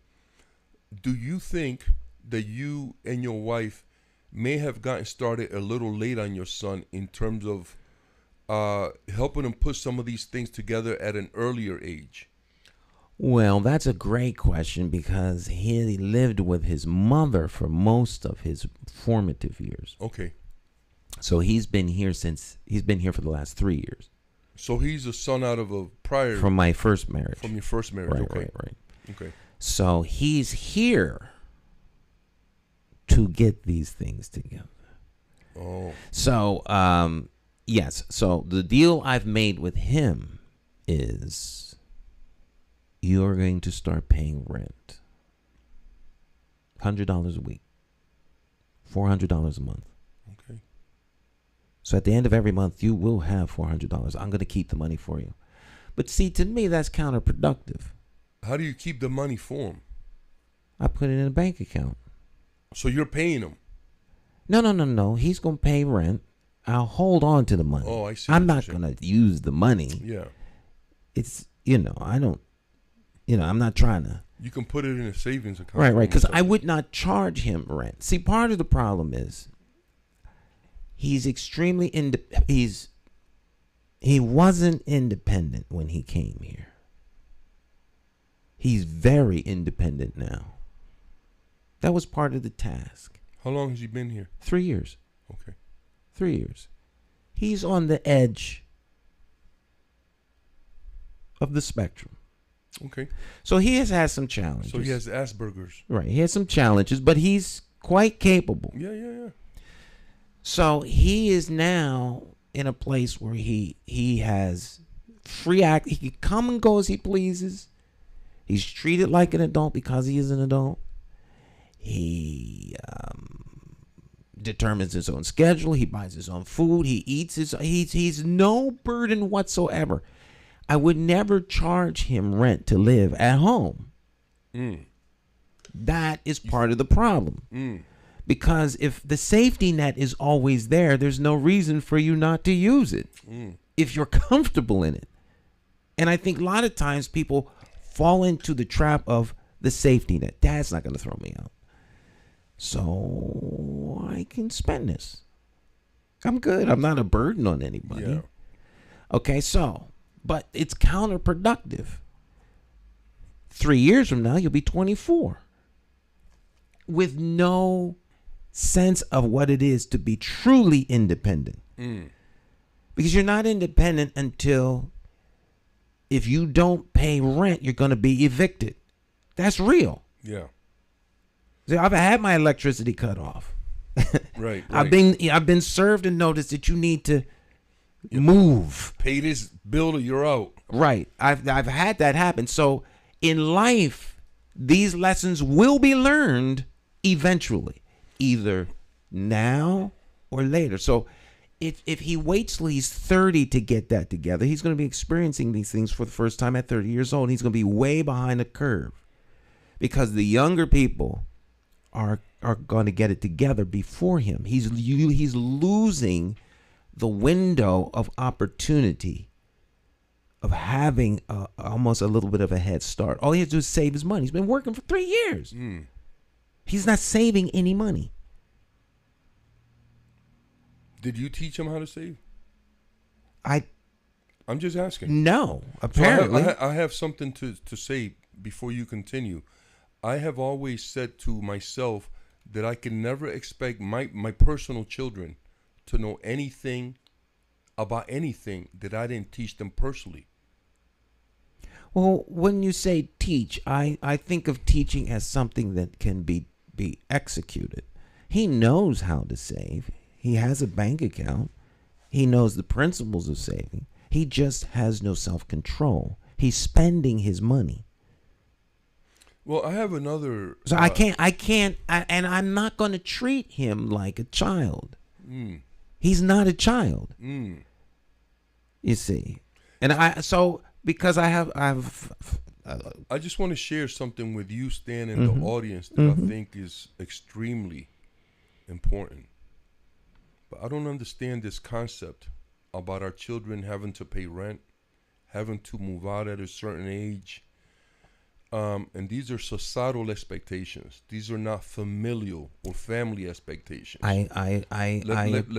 do you think that you and your wife may have gotten started a little late on your son in terms of helping him put some of these things together at an earlier age? Well, that's a great question because he lived with his mother for most of his formative years. Okay. So he's been here for the last 3 years. So he's a son out of a prior... From my first marriage. From your first marriage, okay. Right. Okay. So he's here to get these things together. Oh. So Yes. So the deal I've made with him is you're going to start paying rent. $100 a week. $400 a month. Okay. So at the end of every month, you will have $400. I'm going to keep the money for you. But see, to me, that's counterproductive. How do you keep the money for him? I put it in a bank account. So you're paying him? No. He's going to pay rent. I'll hold on to the money. Oh, I see. I'm not going to use the money. Yeah. It's, I don't, I'm not trying to. You can put it in a savings account. Right. Because I would not charge him rent. See, part of the problem is he's extremely, he wasn't independent when he came here. He's very independent now. That was part of the task. How long has he been here? 3 years. Okay. 3 years. He's on the edge of the spectrum. Okay. So he has had some challenges. So he has Asperger's. Right. He has some challenges, but he's quite capable. Yeah. So he is now in a place where he has free act. He can come and go as he pleases. He's treated like an adult because he is an adult. He determines his own schedule. He buys his own food. He eats he's no burden whatsoever. I would never charge him rent to live at home. That is part of the problem. Because if the safety net is always there, there's no reason for you not to use it if you're comfortable in it. And I think a lot of times people fall into the trap of the safety net. Dad's not going to throw me out. So I can spend this. I'm good. I'm not a burden on anybody. Yeah. Okay, so, but it's counterproductive. 3 years from now, you'll be 24 with no sense of what it is to be truly independent. Because you're not independent until if you don't pay rent, you're going to be evicted. That's real. Yeah. See, I've had my electricity cut off. Right. I've been served a notice that you need to move. Pay this bill or you're out. Right. I've had that happen. So in life, these lessons will be learned eventually, either now or later. So if he waits till he's 30 to get that together, he's going to be experiencing these things for the first time at 30 years old. He's going to be way behind the curve because the younger people are going to get it together before him. He's losing the window of opportunity of having almost a little bit of a head start. All he has to do is save his money. He's been working for 3 years. He's not saving any money. Did you teach him how to save? I'm just asking. No, apparently. So I have something to say before you continue. I have always said to myself that I can never expect my personal children to know anything about anything that I didn't teach them personally. Well, when you say teach, I think of teaching as something that can be executed. He knows how to save. He has a bank account. He knows the principles of saving. He just has no self-control. He's spending his money. Well, I have another. So I can't, and I'm not going to treat him like a child. He's not a child. You see, and because I just want to share something with you, Stan, and the audience that I think is extremely important. But I don't understand this concept about our children having to pay rent, having to move out at a certain age. And these are societal expectations. These are not familial or family expectations. I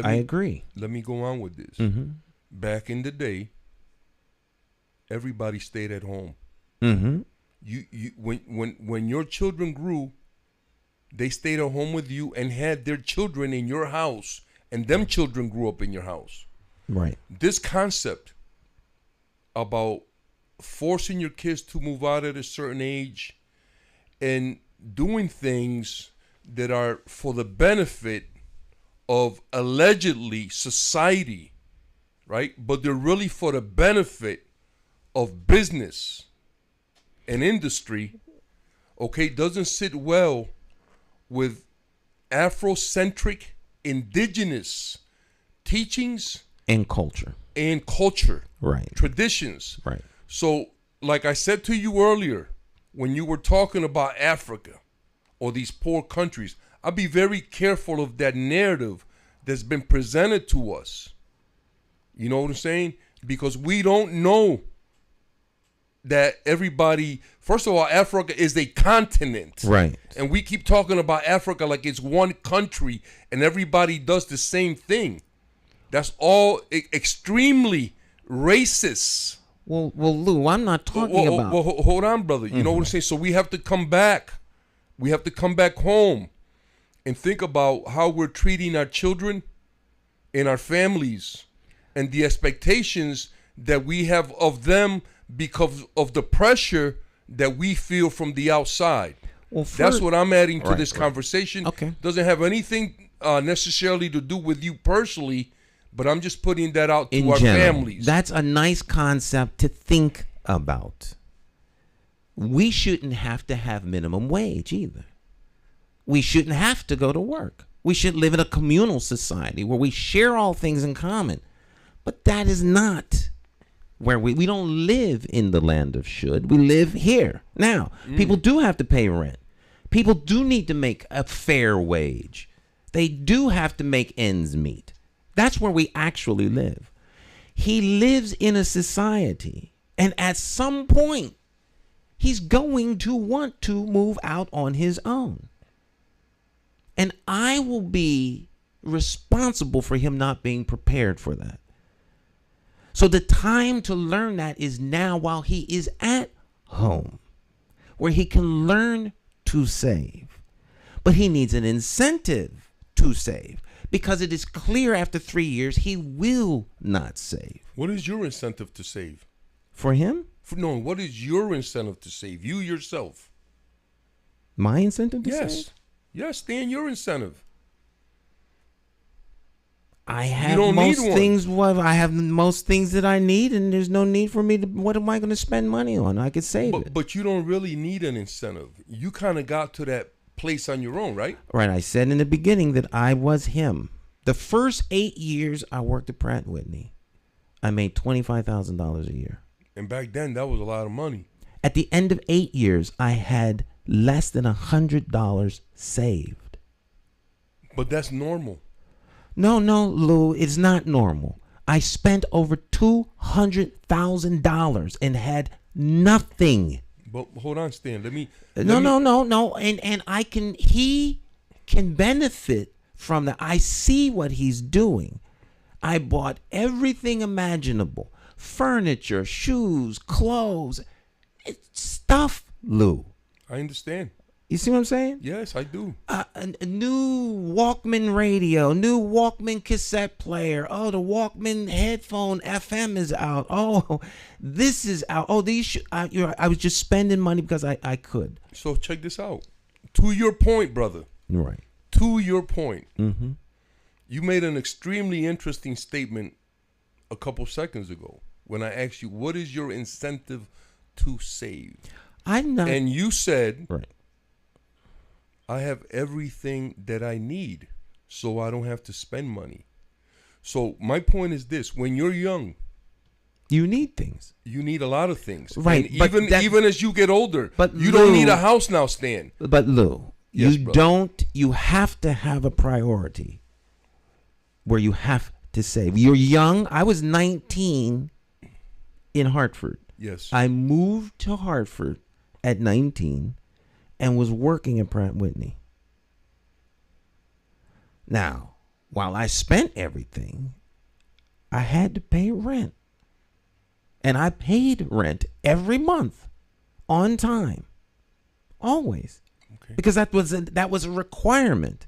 agree. Let me go on with this. Back in the day, everybody stayed at home. When your children grew, they stayed at home with you and had their children in your house, and them children grew up in your house. Right. This concept about forcing your kids to move out at a certain age and doing things that are for the benefit of allegedly society right? But they're really for the benefit of business and industry, okay, doesn't sit well with Afrocentric, indigenous teachings and culture, right? Traditions, right? So, like I said to you earlier, when you were talking about Africa or these poor countries, I'd be very careful of that narrative that's been presented to us. You know what I'm saying? Because we don't know that everybody, first of all, Africa is a continent. Right. And we keep talking about Africa like it's one country and everybody does the same thing. That's all extremely racist. Well, Lou, I'm not talking about... Well, hold on, brother. You know what I'm saying? So we have to come back. We have to come back home and think about how we're treating our children and our families and the expectations that we have of them because of the pressure that we feel from the outside. Well, that's what I'm adding to this conversation. Okay. Doesn't have anything necessarily to do with you personally, but I'm just putting that out to our families. That's a nice concept to think about. We shouldn't have to have minimum wage either. We shouldn't have to go to work. We should live in a communal society where we share all things in common. But that is not where we don't live in the land of should. We live here. Now, people do have to pay rent. People do need to make a fair wage. They do have to make ends meet. That's where we actually live. He lives in a society, and at some point, he's going to want to move out on his own. And I will be responsible for him not being prepared for that. So the time to learn that is now while he is at home, where he can learn to save. But he needs an incentive to save, because it is clear after 3 years he will not save. What is your incentive to save? For him? No, what is your incentive to save? You yourself. My incentive to save? Yes, Stan, your incentive. I have most things. I have most things that I need, and there's no need for me to. What am I going to spend money on? I could save it. But you don't really need an incentive. You kind of got to that place on your own, right? Right. I said in the beginning that I was him. The first 8 years I worked at Pratt & Whitney, I made $25,000 a year. And back then, that was a lot of money. At the end of 8 years, I had less than $100 saved. But that's normal. No, Lou, it's not normal. I spent over $200,000 and had nothing. But hold on, Stan. No. And he can benefit from that. I see what he's doing. I bought everything imaginable. Furniture, shoes, clothes. It's stuff, Lou. I understand. You see what I'm saying? Yes, I do. A new Walkman radio, new Walkman cassette player. Oh, the Walkman headphone FM is out. Oh, this is out. Oh, I was just spending money because I could. So check this out. To your point, brother. Right. To your point. Mm-hmm. You made an extremely interesting statement a couple seconds ago when I asked you, what is your incentive to save? And you said... Right. I have everything that I need, so I don't have to spend money. So my point is this: when you're young, you need things. You need a lot of things, right? And even as you get older, but you don't need a house now, Stan. But Lou, yes, brother. You have to have a priority where you have to save. You're young. I was 19 in Hartford. Yes. I moved to Hartford at 19. And was working at Pratt & Whitney. Now, while I spent everything, I had to pay rent. And I paid rent every month on time. Always. Okay. Because that was a requirement.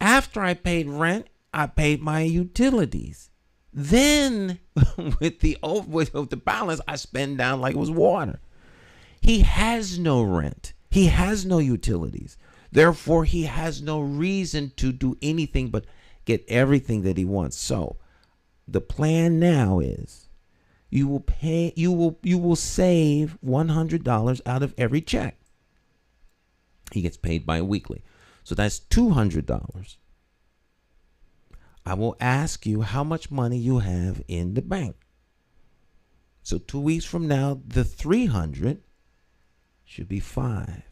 After I paid rent, I paid my utilities. Then with the balance, I spend down like it was water. He has no rent. He has no utilities. Therefore, he has no reason to do anything but get everything that he wants. So the plan now is you will save $100 out of every check. He gets paid bi-weekly. So that's $200. I will ask you how much money you have in the bank. So 2 weeks from now, the $300 should be $5.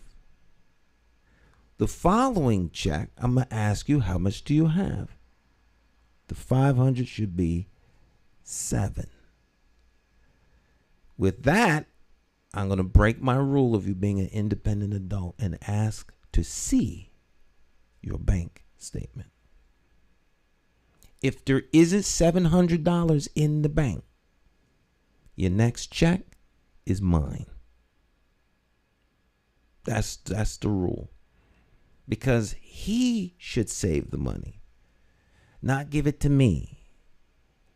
The following check, I'm going to ask you, how much do you have? The $500 should be $7. With that, I'm going to break my rule of you being an independent adult and ask to see your bank statement. If there isn't $700 in the bank, your next check is mine. That's the rule. Because he should save the money, not give it to me.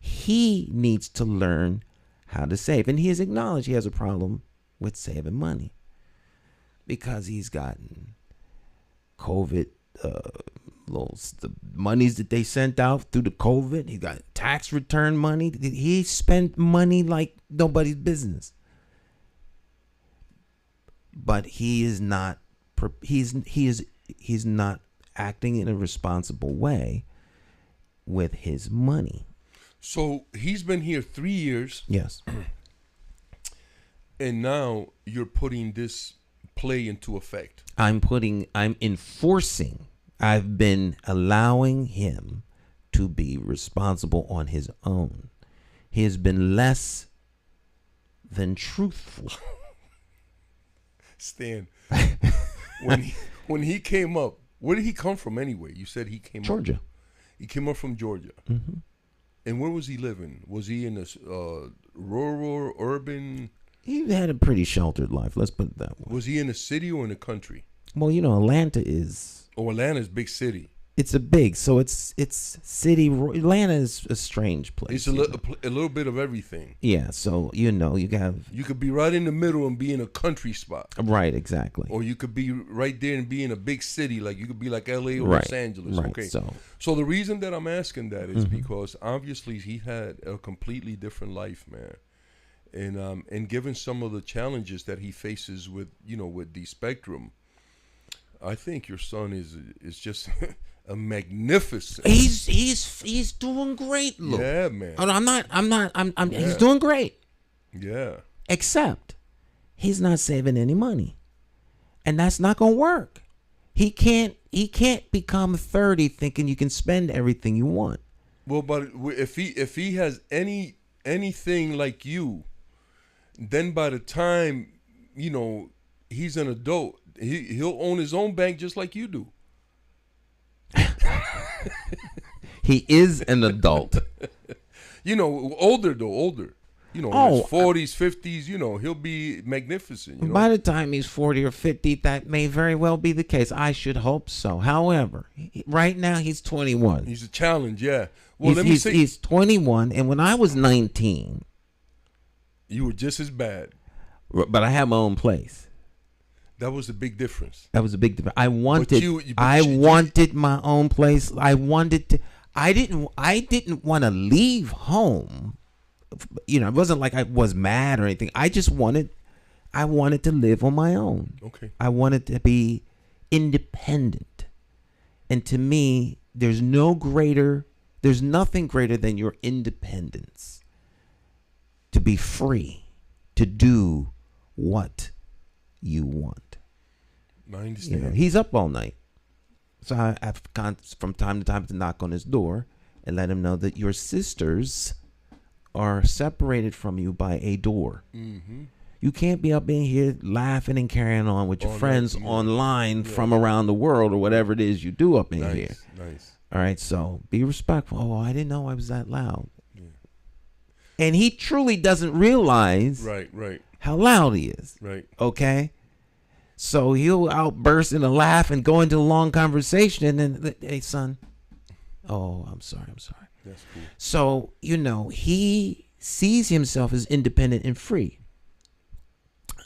He needs to learn how to save. And he has acknowledged he has a problem with saving money because he's gotten COVID, the monies that they sent out through the COVID. He got tax return money. He spent money like nobody's business. But he is not. He's not acting in a responsible way with his money. So he's been here 3 years. Yes. And now you're putting this play into effect. I'm enforcing. I've been allowing him to be responsible on his own. He has been less than truthful. Stan, when he came up, where did he come from anyway? You said he came Georgia. up. He came up from Georgia. Mm-hmm. And where was he living? Was he in a rural, urban? He had a pretty sheltered life. Let's put it that way. Was he in a city or in a country? Well, Atlanta is. Oh, Atlanta's big city. It's it's city. Atlanta is a strange place. It's a little bit of everything. Yeah, so you could be right in the middle and be in a country spot. Right, exactly. Or you could be right there and be in a big city, like you could be like LA or right, Los Angeles. Right. Okay. So the reason that I'm asking that is because obviously he had a completely different life, man. And given some of the challenges that he faces with the spectrum, I think your son is just a magnificent. He's doing great, look. Yeah, man. I'm not. Yeah. He's doing great. Yeah. Except he's not saving any money, and that's not gonna work. He can't become 30 thinking you can spend everything you want. Well, but if he has anything like you, then by the time he's an adult, he'll own his own bank just like you do. He is an adult. Older though, older. In his 40s, 50s, he'll be magnificent. By the time he's 40 or 50, that may very well be the case. I should hope so. However, right now he's 21. He's a challenge, yeah. Well, he's 21, and when I was 19, you were just as bad. But I had my own place. That was a big difference. I wanted my own place. I didn't want to leave home. It wasn't like I was mad or anything. I wanted to live on my own. Okay. I wanted to be independent. And to me, there's nothing greater than your independence. To be free, to do what you want. I understand. He's up all night. So I've gone from time to time to knock on his door and let him know that your sisters are separated from you by a door. Mm-hmm. You can't be up in here laughing and carrying on with your friends online from around the world or whatever it is you do up in here. Nice. All right, so be respectful. Oh, I didn't know I was that loud. Yeah. And he truly doesn't realize how loud he is. Right. Okay? So he'll outburst in a laugh and go into a long conversation and then, hey, son. Oh, I'm sorry. That's cool. So, he sees himself as independent and free.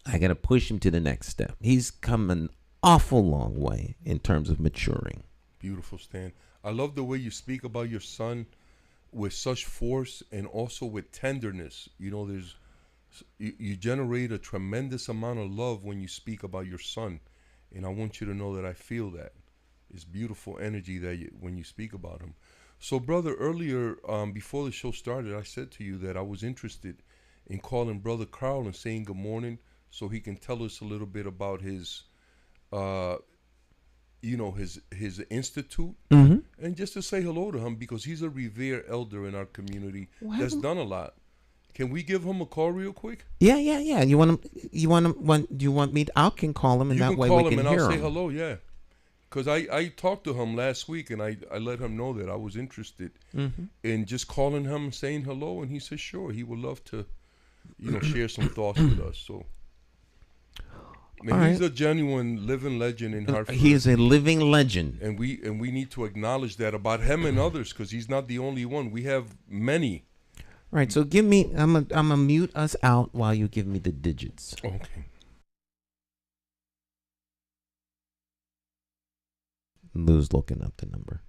I got to push him to the next step. He's come an awful long way in terms of maturing. Beautiful, Stan. I love the way you speak about your son. with such force and also with tenderness. You know, you generate a tremendous amount of love when you speak about your son, and I want you to know that I feel that. It's beautiful energy that when you speak about him. So, brother, earlier before the show started, I said to you that I was interested in calling Brother Carl and saying good morning, so he can tell us a little bit about his, uh, his institute, and just to say hello to him because he's a revered elder in our community that's done a lot. Can we give him a call real quick? Yeah. You want him? Do you want me? I can call him, and that way we can hear him. You can call him, and I'll say hello. Yeah. Because I talked to him last week, and I let him know that I was interested in just calling him and saying hello, and he said sure, he would love to, share some thoughts with us. So, and he's a genuine living legend in Hartford. He is a living legend, and we need to acknowledge that about him and others, because he's not the only one. We have many. Right. So give me. I'm gonna mute us out while you give me the digits. Okay. Lou's looking up the number.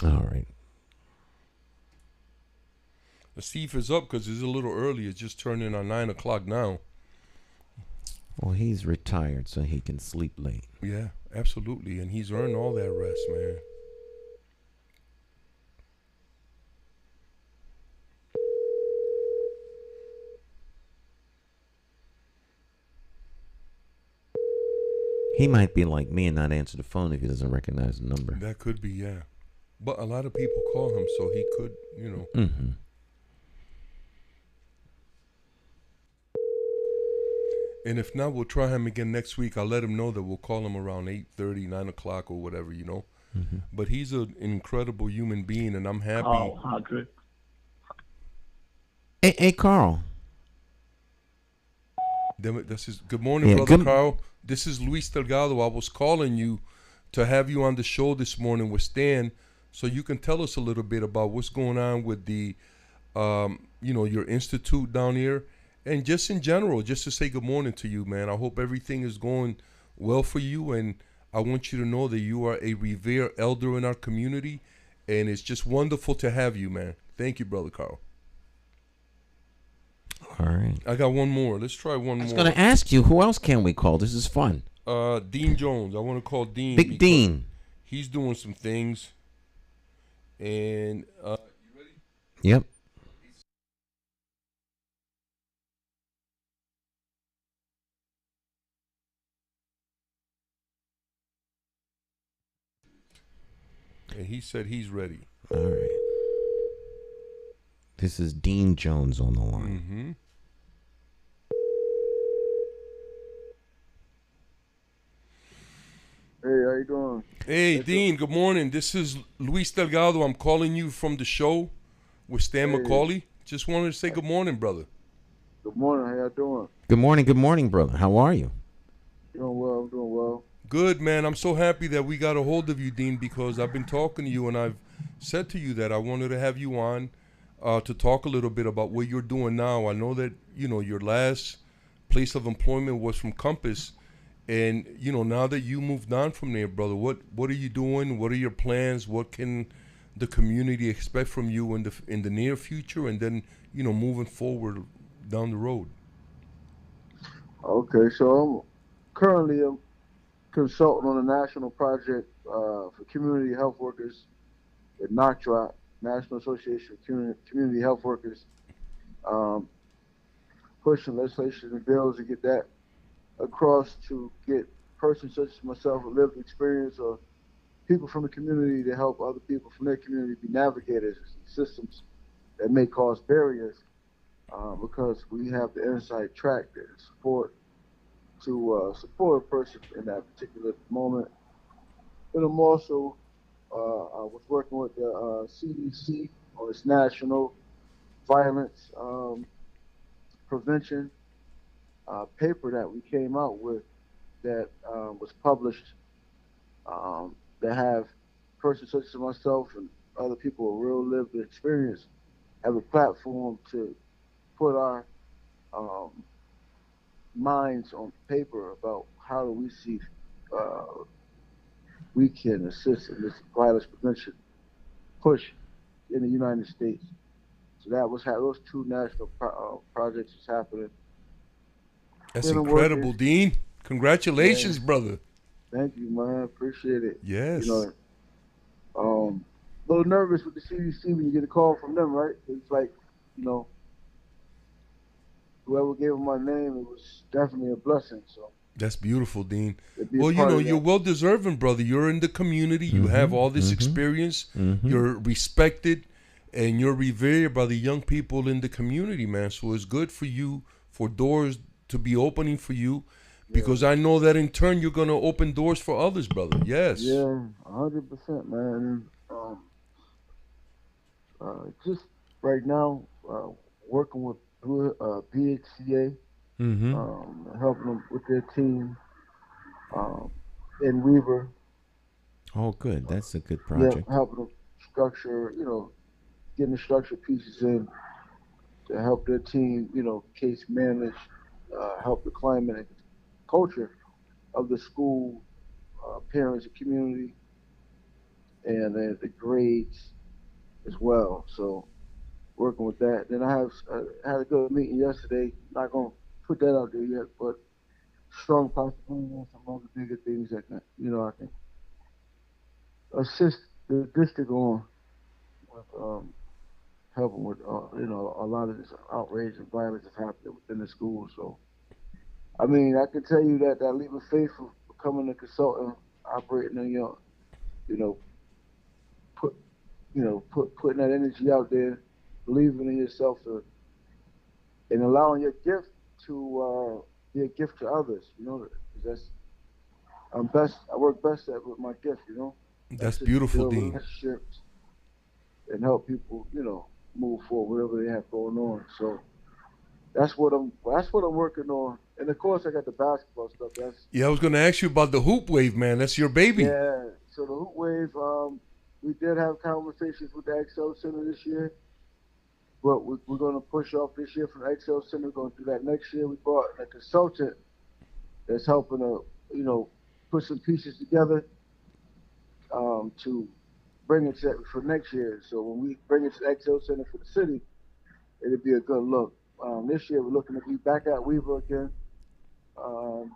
All right. Let's see if it's up because it's a little early. It's just turning on 9 o'clock now. Well, he's retired, so he can sleep late. Yeah, absolutely. And he's earned all that rest, man. He might be like me and not answer the phone if he doesn't recognize the number. That could be, yeah. But a lot of people call him, so he could, And if not, we'll try him again next week. I'll let him know that we'll call him around 8:30, 9 o'clock or whatever, But he's an incredible human being, and I'm happy. Oh, 100. Hey, Carl. Good morning, Brother Carl. This is Luis Delgado. I was calling you to have you on the show this morning with Stan, so you can tell us a little bit about what's going on with the, your institute down here, and just in general, just to say good morning to you, man. I hope everything is going well for you, and I want you to know that you are a revered elder in our community, and it's just wonderful to have you, man. Thank you, Brother Carl. All right. I got one more. Let's try one more. I was going to ask you, who else can we call? This is fun. Dean Jones. I want to call Dean. Big Dean. He's doing some things. And, you ready? Yep. And he said he's ready. All right. This is Dean Jones on the line. Hey, how you doing? Hey, Dean, good morning. This is Luis Delgado. I'm calling you from the show with Stan McCauley. Just wanted to say good morning, brother. Good morning. How y'all doing? Good morning, brother. How are you? Doing well. I'm doing well. Good, man. I'm so happy that we got a hold of you, Dean, because I've been talking to you, and I've said to you that I wanted to have you on to talk a little bit about what you're doing now. I know that, your last place of employment was from Compass. And, now that you moved on from there, brother, what are you doing? What are your plans? What can the community expect from you in the near future, and then, moving forward down the road? Okay, so I'm currently a consultant on a national project for community health workers at NACTRA, National Association of Community Health Workers, pushing legislation and bills to get that across to get persons such as myself with lived experience or people from the community to help other people from their community be navigators in systems that may cause barriers because we have the inside track and support to support a person in that particular moment. And I'm also I was working with the CDC on its national violence prevention paper that we came out with that was published that have persons such as myself and other people with real lived experience have a platform to put our minds on paper about how do we see uh, we can assist in this violence prevention push in the United States. So that was how those two national projects was happening. That's Been working. incredible, Dean. Yeah, Congratulations, brother. thank you, man. Appreciate it. You Yes. know, a little nervous with the CDC when you get a call from them, right? It's like, you know, whoever gave them my name, it was definitely a blessing. So That's beautiful, Dean. to be a Well, part of you're that. well deserving, brother. You're in the community. You have all this experience. You're respected, and you're revered by the young people in the community, man. So it's good for you, for doors to be opening for you, because I know that in turn you're gonna open doors for others, brother. Yes. Yeah, 100%, man. Just right now, working with BHCA, Mm-hmm. helping them with their team um, in Weaver. Oh, good. That's a good Yeah, project. helping them structure, getting the structure pieces in to help their team, case manage, help the climate and culture of the school, parents, and community, and the grades as well. So working with that. Then had a good meeting yesterday. Not gonna put that out there yet, but strong possibility on some other bigger things that I can assist the district on with helping with a lot of this outrage and violence that's happening within the school. So I mean, I can tell you that leap of faith of becoming a consultant, operating in you know put putting that energy out there, believing in yourself, and allowing your gift to be a gift to others. 'Cause I work best at with my gift. That's That's just to beautiful, build Dean. relationships and help people, move forward, whatever they have going on. So that's what I'm working on. And of course, I got the basketball stuff. That's Yeah, I was gonna ask you about the hoop wave, man. That's your baby. yeah. So the Hoop Wave, we did have conversations with the XL Center this year, but we're going to push off this year from the XL Center. We're going to do that next year. We brought a consultant that's helping to, put some pieces together to bring it for next year. So when we bring it to the XL Center for the city, it'll be a good look. This year we're looking to be back at Weaver again, um,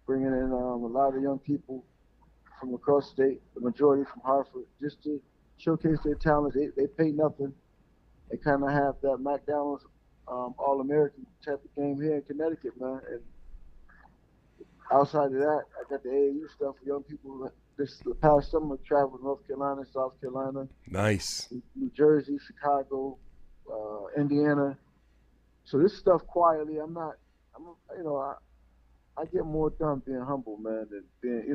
bringing in a lot of young people from across the state, the majority from Hartford, just to showcase their talents. They pay nothing. They kind of have that McDonald's All-American type of game here in Connecticut, man. And outside of that, I got the AAU stuff for young people. This the past summer, traveled North Carolina, South Carolina, Nice. New Jersey, Chicago, Indiana. So this stuff quietly, I'm not. I'm I get more done being humble, man, than being.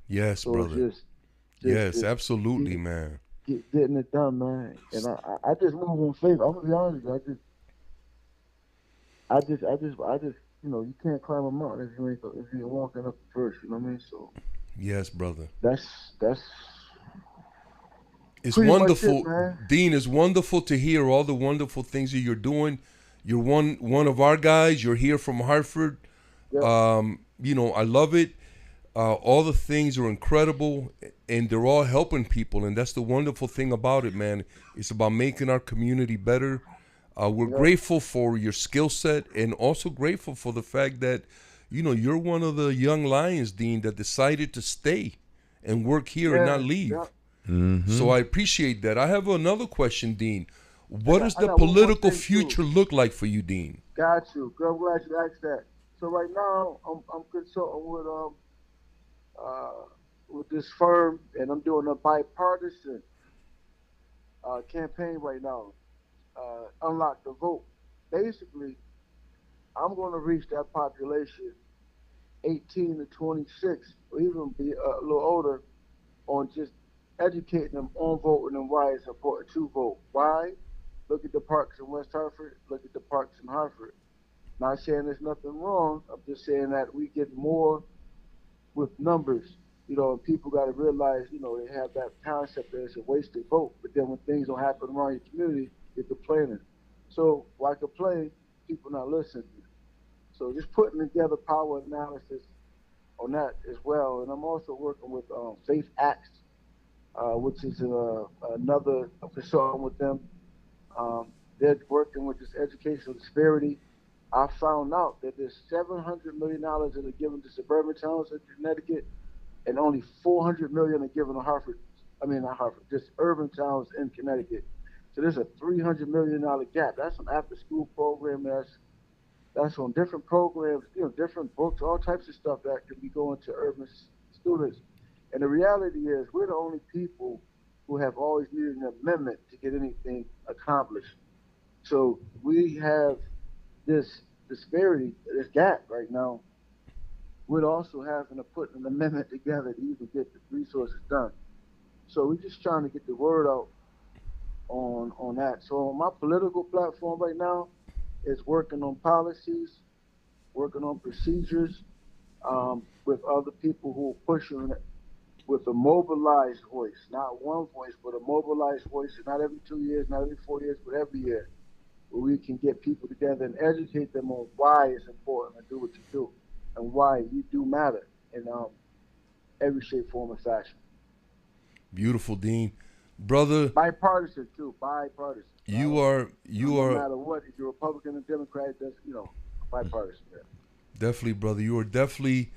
Yes, So it's brother. Yes, just absolutely, keep man. getting it done, man. And I just move on faith. I'm gonna be honest with you. I just, you can't climb a mountain if you ain't walking up first. You know what I mean? So Yes, brother. that's It's pretty much it, wonderful, man. Dean. It's wonderful to hear all the wonderful things that you're doing. You're one of our guys. You're here from Hartford. Yep. I love it. All the things are incredible, and they're all helping people, and that's the wonderful thing about it, man. It's about making our community better. We're Yep. grateful for your skill set, and also grateful for the fact that, you're one of the young lions, Dean, that decided to stay and work here and not Yeah. leave. Yep. So I appreciate that. I have another question, Dean. I What got does I the got one more political thing future too. look like for you, Dean? Got you. Girl, I'm glad you asked that. So right now I'm consulting uh with this firm, and I'm doing a bipartisan campaign right now. Unlock the vote. Basically, I'm going to reach that population 18 to 26, or even be a little older, on just educating them on voting and why it's important to vote. Why? Look at the parks in West Hartford. Look at the parks in Hartford. Not saying there's nothing wrong. I'm just saying that we get more with numbers. And people got to realize, they have that concept that it's a wasted vote. But then when things don't happen around your community, you're complaining. So why complain? People not listening. So just putting together power analysis on that as well. And I'm also working with Faith Acts, which is another consultant with them. They're working with this educational disparity. I found out that there's $700 million that are given to suburban towns in Connecticut, and only $400 million are given to not Hartford, just urban towns in Connecticut. So there's a $300 million gap. That's an after-school program. That's on different programs, different books, all types of stuff that could be going to urban students. And the reality is, we're the only people who have always needed an amendment to get anything accomplished. So we have this disparity, this gap right now, with also having to put an amendment together to even get the resources done. So we're just trying to get the word out on that. So on my political platform right now is working on policies, working on procedures, with other people who are pushing it with a mobilized voice, not one voice, but a mobilized voice, and not every 2 years, not every 4 years, but every year, where we can get people together and educate them on why it's important to do what you do and why you do matter in every shape, form, and fashion. Beautiful, Dean. Brother. Bipartisan, too. Bipartisan. You are. No matter what, if you're Republican or Democrat, that's, bipartisan. Yeah. Definitely, brother. You are definitely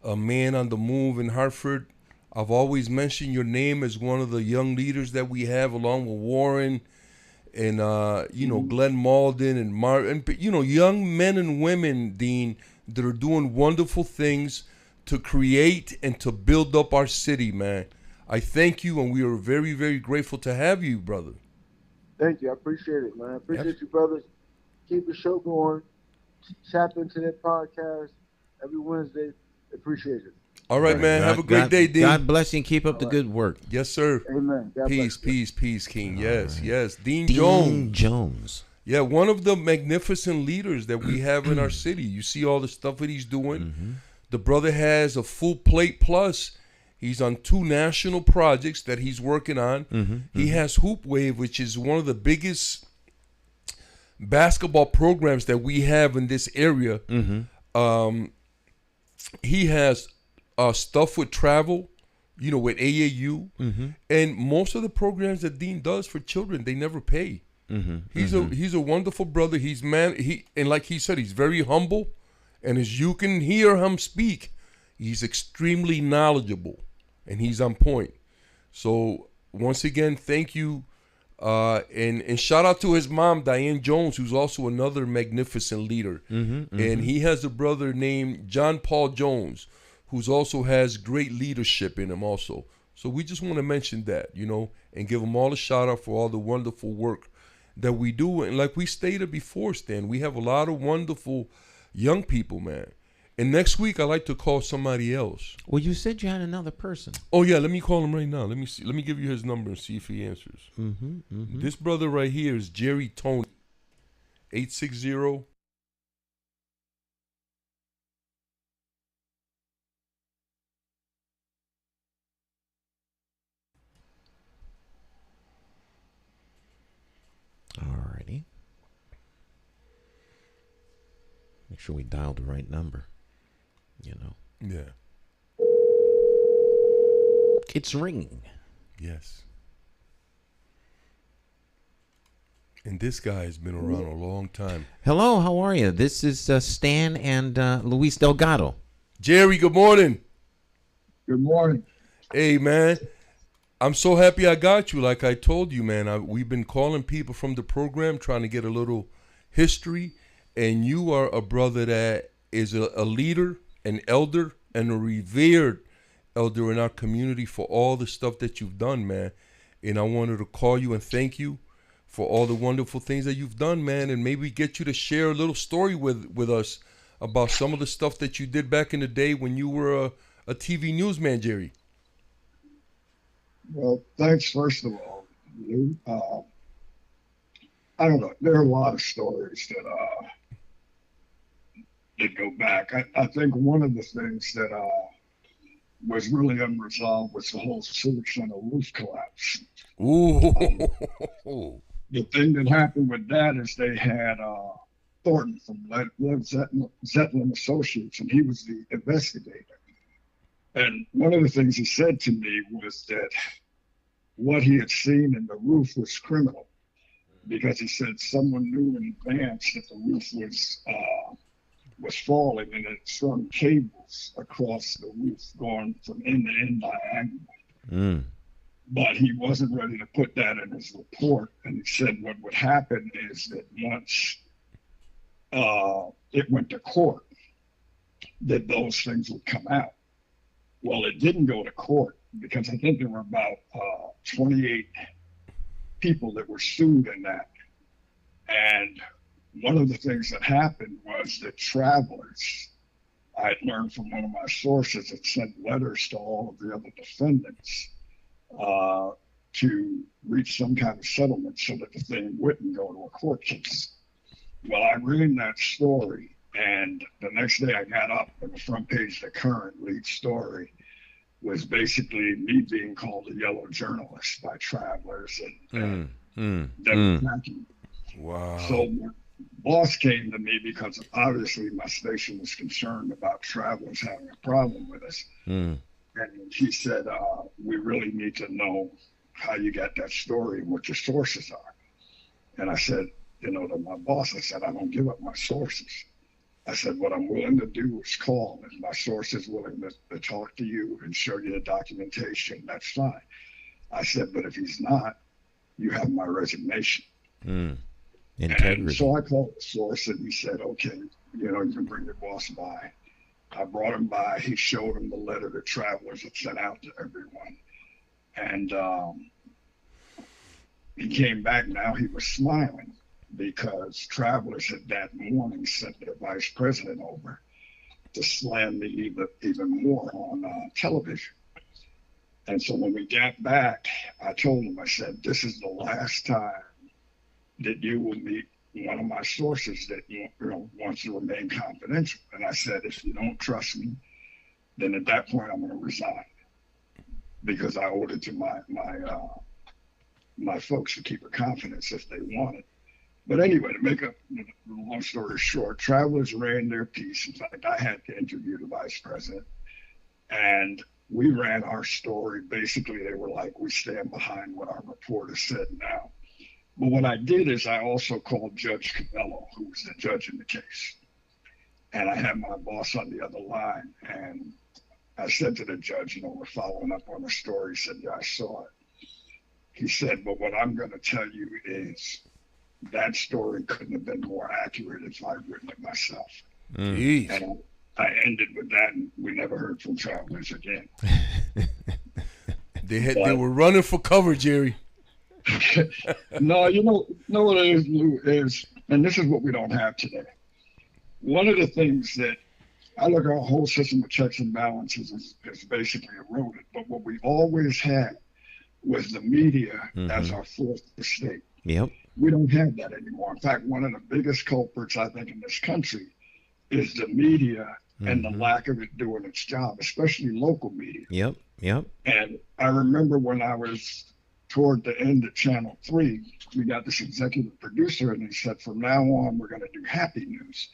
a man on the move in Hartford. I've always mentioned your name as one of the young leaders that we have, along with Warren and Glenn Malden and Martin, young men and women, Dean, that are doing wonderful things to create and to build up our city, man. I thank you, and we are very, very grateful to have you, brother. Thank you. I appreciate it, man. I appreciate you, brothers. Keep the show going. Tap into that podcast every Wednesday. Appreciate it. All right, man. Have a great day, Dean. God bless you and keep up the good work. Yes, sir. Amen. God peace, bless you. peace, King. Yes, right. yes. Dean Jones. Jones. Yeah, one of the magnificent leaders that we have in our city. You see all the stuff that he's doing. Mm-hmm. The brother has a full plate plus. He's on 2 national projects that he's working on. Mm-hmm. He has Hoop Wave, which is one of the biggest basketball programs that we have in this area. Mm-hmm. He has stuff with travel, with AAU, mm-hmm. and most of the programs that Dean does for children, they never pay. Mm-hmm. He's a wonderful brother. And like he said, he's very humble, and as you can hear him speak, he's extremely knowledgeable, and he's on point. So once again, thank you. And shout out to his mom, Diane Jones, who's also another magnificent leader. Mm-hmm, mm-hmm. And he has a brother named John Paul Jones, who's also has great leadership in him also. So we just want to mention that, and give them all a shout out for all the wonderful work that we do. And like we stated before, Stan, we have a lot of wonderful young people, man. And next week, I'd like to call somebody else. Well, you said you had another person. Oh, yeah. Let me call him right now. Let me see. Let me give you his number and see if he answers. Mm-hmm, mm-hmm. This brother right here is Jerry Tony. 860. Alrighty. Make sure we dialed the right number. Yeah. It's ringing. Yes. And this guy has been around a long time. Hello, how are you? This is Stan and Luis Delgado. Jerry, good morning. Good morning. Hey, man. I'm so happy I got you. Like I told you, man, we've been calling people from the program trying to get a little history. And you are a brother that is a leader, an elder, and a revered elder in our community for all the stuff that you've done, man. And I wanted to call you and thank you for all the wonderful things that you've done, man, and maybe get you to share a little story with us about some of the stuff that you did back in the day when you were a TV newsman, Jerry. Well, thanks, first of all. I don't know. There are a lot of stories that go back. I think one of the things that was really unresolved was the whole Civic Center roof collapse. Ooh. The thing that happened with that is they had Thornton from Zetlin Associates, and he was the investigator. And one of the things he said to me was that what he had seen in the roof was criminal, because he said someone knew in advance that the roof was falling, and it strung cables across the roof going from end to end diagonal. But he wasn't ready to put that in his report. And he said what would happen is that once it went to court, that those things would come out. Well, it didn't go to court because I think there were about 28 people that were sued in that. And one of the things that happened was that travelers, I had learned from one of my sources, had sent letters to all of the other defendants to reach some kind of settlement so that the thing wouldn't go to a court case. Well, I ran that story, and the next day I got up, and the front page of the Current lead story was basically me being called a yellow journalist by travelers and attacking. Wow. So my boss came to me because obviously my station was concerned about travelers having a problem with us. And he said, we really need to know how you got that story and what your sources are. And I said, to my boss, I said, I don't give up my sources. I said, what I'm willing to do is call. If my source is willing to talk to you and show you the documentation, that's fine. I said, but if he's not, you have my resignation. Integrity. And so I called the source, and he said, okay, you can bring your boss by. I brought him by. He showed him the letter that travelers had sent out to everyone. And he came back. Now he was smiling, because travelers had that morning sent their vice president over to slam me even more on television. And so when we got back, I told him, I said, this is the last time that you will meet one of my sources that wants to remain confidential. And I said, if you don't trust me, then at that point I'm going to resign, because I owed it to my folks to keep a confidence if they want it. But anyway, to make a long story short, travelers ran their piece. In fact, I had to interview the vice president, and we ran our story. Basically, they were like, we stand behind what our reporter said now. But what I did is I also called Judge Cabello, who was the judge in the case. And I had my boss on the other line. And I said to the judge, we're following up on the story. He said, yeah, I saw it. He said, but what I'm going to tell you is that story couldn't have been more accurate if I'd written it myself. And I ended with that, and we never heard from travelers again. They were running for cover, Jerry. No, know what it is, Lou, is, and this is what we don't have today. One of the things that I look at our whole system of checks and balances is basically eroded. But what we always had was the media as our fourth estate. Yep. We don't have that anymore. In fact, one of the biggest culprits, I think, in this country is the media and the lack of it doing its job, especially local media. Yep. And I remember when I was toward the end of Channel 3, we got this executive producer, and he said, from now on, we're going to do happy news.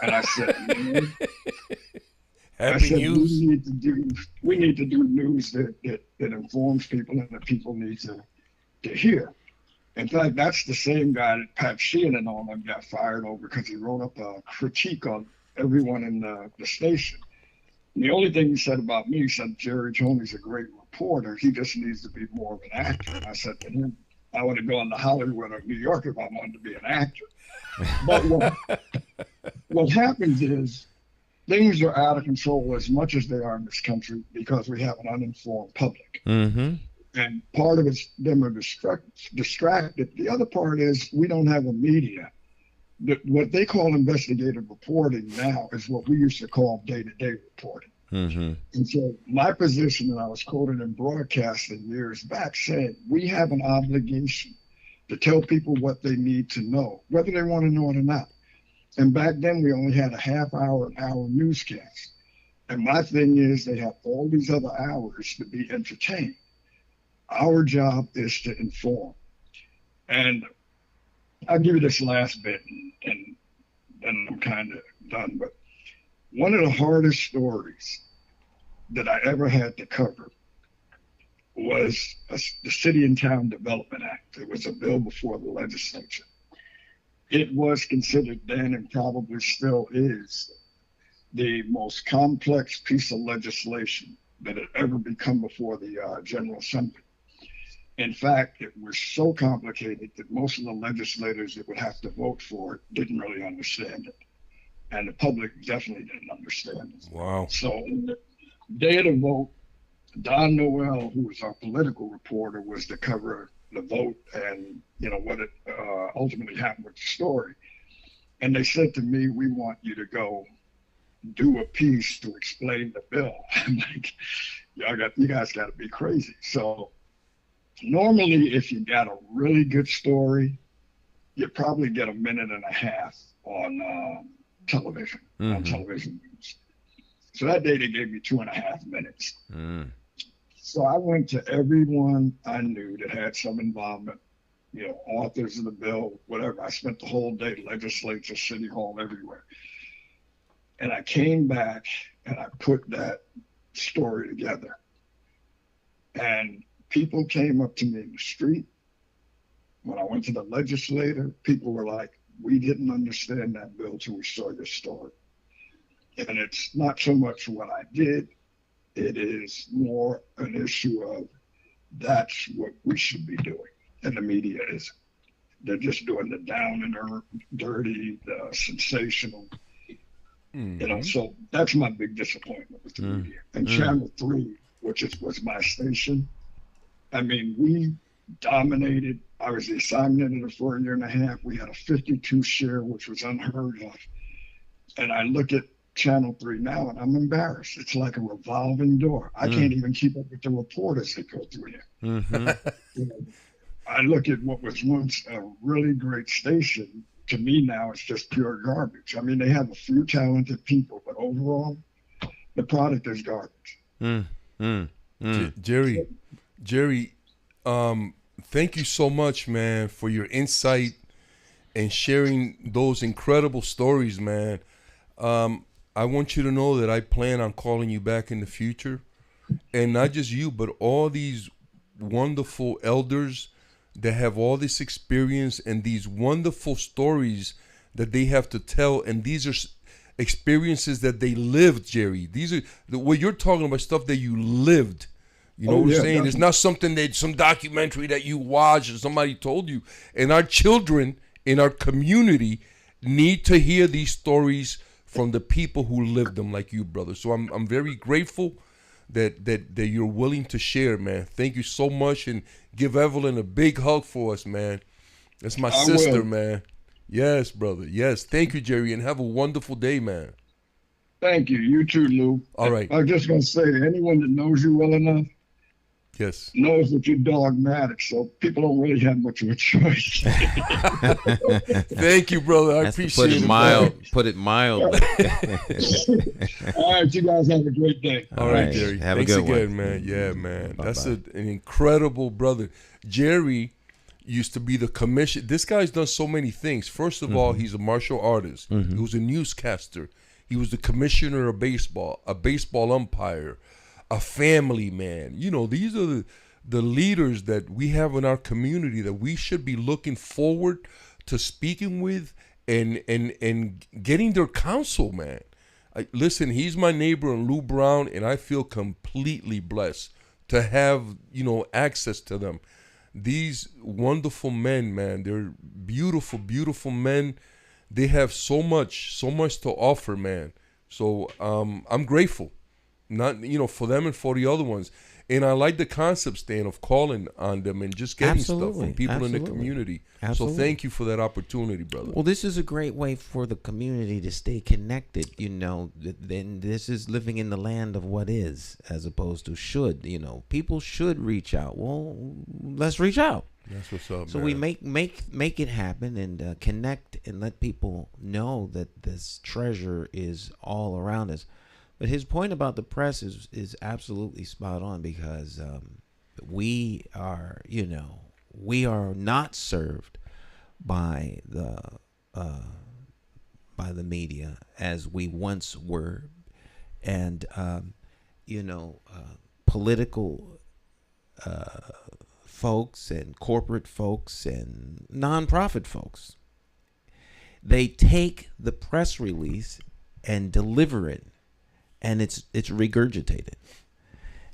And I said, happy news? We need to do news that informs people and that people need to hear. In fact, that's the same guy that Pat Sheehan and all them got fired over because he wrote up a critique on everyone in the station. And the only thing he said about me, he said, Jerry Tony's a great reporter. He just needs to be more of an actor. And I said to him, I would have gone to Hollywood or New York if I wanted to be an actor. But what happens is things are out of control as much as they are in this country because we have an uninformed public. And part of it's them are distracted. The other part is we don't have a media. What they call investigative reporting now is what we used to call day-to-day reporting. And so my position, and I was quoted in broadcasting years back, saying we have an obligation to tell people what they need to know, whether they want to know it or not. And back then we only had a half hour, an hour newscast. And my thing is they have all these other hours to be entertained. Our job is to inform. And I'll give you this last bit, and then I'm kind of done. But one of the hardest stories that I ever had to cover was the City and Town Development Act. It was a bill before the legislature. It was considered then, and probably still is, the most complex piece of legislation that had ever become before the General Assembly. In fact, it was so complicated that most of the legislators that would have to vote for it didn't really understand it. And the public definitely didn't understand it. Wow. So the day of the vote, Don Noel, who was our political reporter, was to cover the vote and, you know, what it ultimately happened with the story. And they said to me, we want you to go do a piece to explain the bill. I'm like, you guys got to be crazy. So normally, if you got a really good story, you probably get a minute and a half on television, on television news. So that day they gave me 2.5 minutes. So I went to everyone I knew that had some involvement, you know, authors of the bill, whatever. I spent the whole day, legislature, city hall, everywhere. And I came back and I put that story together. And people came up to me in the street. When I went to the legislator, people were like, we didn't understand that bill till we saw your story. And it's not so much what I did. It is more an issue of that's what we should be doing. And the media isn't. They're just doing the down and dirty, the sensational. You know, so that's my big disappointment with the media. And Channel 3, which was my station, I mean, we dominated. I was the assignment editor for 1.5 years. We had a 52 share, which was unheard of. And I look at Channel 3 now, and I'm embarrassed. It's like a revolving door. I can't even keep up with the reporters that go through here. You know, I look at what was once a really great station. To me now, it's just pure garbage. I mean, they have a few talented people, but overall, the product is garbage. Jerry, thank you so much, man, for your insight and sharing those incredible stories, man. I want you to know that I plan on calling you back in the future. And not just you, but all these wonderful elders that have all this experience and these wonderful stories that they have to tell. And these are experiences that they lived, Jerry. These are what you're talking about, stuff that you lived. You know what I'm saying? Definitely. It's not something that some documentary that you watched or somebody told you. And our children in our community need to hear these stories from the people who lived them, like you, brother. So I'm very grateful that you're willing to share, man. Thank you so much, and give Evelyn a big hug for us, man. That's my sister, man. Yes, brother. Yes. Thank you, Jerry, and have a wonderful day, man. Thank you. You too, Lou. All right. I'm just going to say, anyone that knows you well enough knows that you're dogmatic, so people don't really have much of a choice. Thank you, brother. I appreciate it. Put it mild. All right, you guys have a great day. All right, Jerry. Have Thanks a good again, one. man. Yeah, man. Bye-bye. That's an incredible brother. Jerry used to be the commission. This guy's done so many things. First of all, he's a martial artist. He was a newscaster. He was the commissioner of baseball, a baseball umpire, a family man. You know, these are the leaders that we have in our community that we should be looking forward to speaking with and getting their counsel, man. Listen, he's my neighbor in Lou Brown, and I feel completely blessed to have, you know, access to them. These wonderful men, man, they're beautiful, beautiful men. They have so much to offer, man. So I'm grateful. Not, you know, for them and for the other ones. And I like the concept, Stan, of calling on them and just getting stuff from people in the community. So thank you for that opportunity, brother. Well, this is a great way for the community to stay connected. You know, then this is living in the land of what is, as opposed to should. You know, people should reach out. Well, let's reach out. That's what's up, so man. we make it happen and connect and let people know that this treasure is all around us. But his point about the press is absolutely spot on, because we are not served by the by the media as we once were, and political folks and corporate folks and nonprofit folks. They take the press release and deliver it, and it's regurgitated,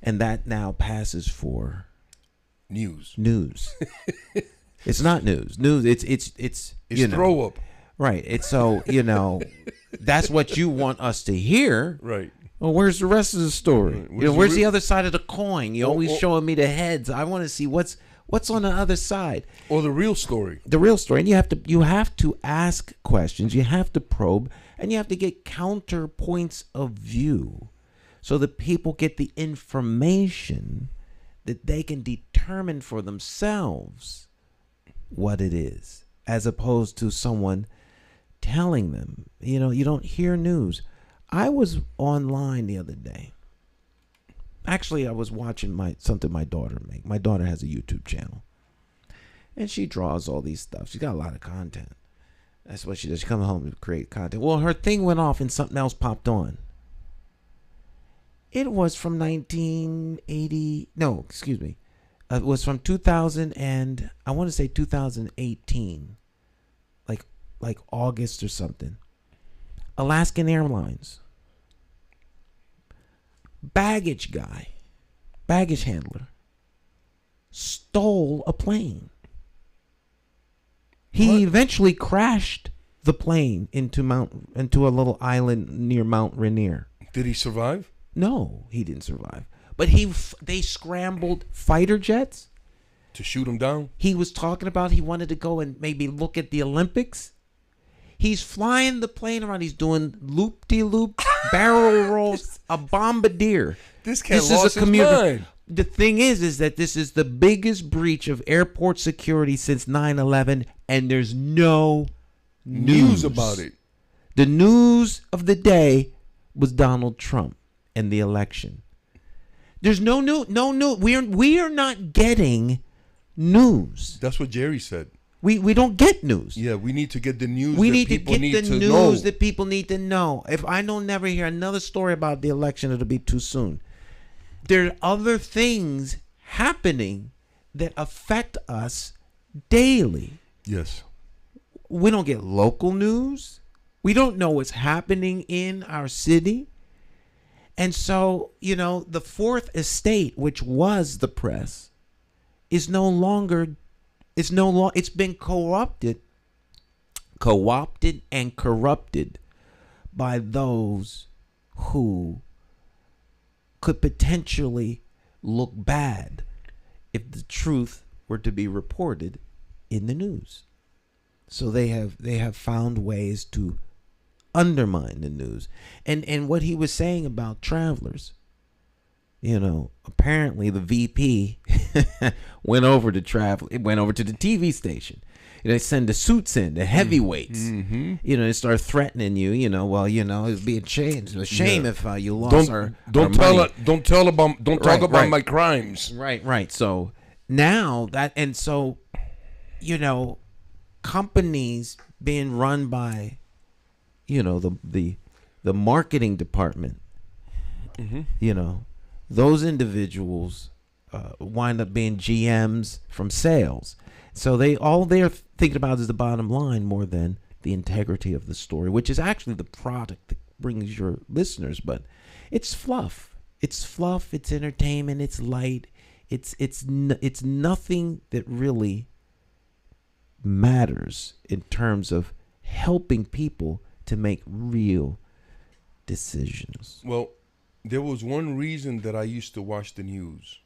and that now passes for news. It's not news. It's throw up. Right. It's so that's what you want us to hear. Right. Well, where's the rest of the story? Right. Where's the other side of the coin? You're always showing me the heads. I want to see what's on the other side. Or the real story. The real story. And you have to ask questions. You have to probe, and you have to get counterpoints of view so that people get the information that they can determine for themselves what it is, as opposed to someone telling them. You don't hear news. I was online the other day. Actually, I was watching something my daughter make. My daughter has a YouTube channel, and she draws all these stuff. She's got a lot of content. That's what she does. She comes home to create content. Well, her thing went off and something else popped on. It was from 1980. No, excuse me. It was from 2000 and I want to say 2018, like August or something. Alaskan Airlines. Baggage handler, stole a plane. He eventually crashed the plane into a little island near Mount Rainier. Did he survive? No, he didn't survive. But they scrambled fighter jets to shoot him down. He was talking about he wanted to go and maybe look at the Olympics. He's flying the plane around. He's doing loop-de-loop, barrel rolls, a bombardier. This cat lost his mind. The thing is that this is the biggest breach of airport security since 9/11, and there's no news about it. The news of the day was Donald Trump and the election. There's no news. We are not getting news. That's what Jerry said. We don't get news. Yeah, we need to get the news. We need to get the news that people need to know. If I don't never hear another story about the election, it'll be too soon. There are other things happening that affect us daily. Yes. We don't get local news. We don't know what's happening in our city. And so, the fourth estate, which was the press, is no longer, it's been co-opted and corrupted by those who could potentially look bad if the truth were to be reported in the news. So they have found ways to undermine the news. And what he was saying about travelers, apparently the VP went over to the TV station. They send the suits in, the heavyweights. Mm-hmm. They start threatening you. It'd be a shame if you lost our money. Don't talk about my crimes. Right. So now companies being run by, the marketing department. Mm-hmm. Those individuals wind up being GMs from sales. So they're thinking about is the bottom line more than the integrity of the story, which is actually the product that brings your listeners. But it's fluff. It's entertainment. It's light. It's nothing that really matters in terms of helping people to make real decisions. Well, there was one reason that I used to watch the news,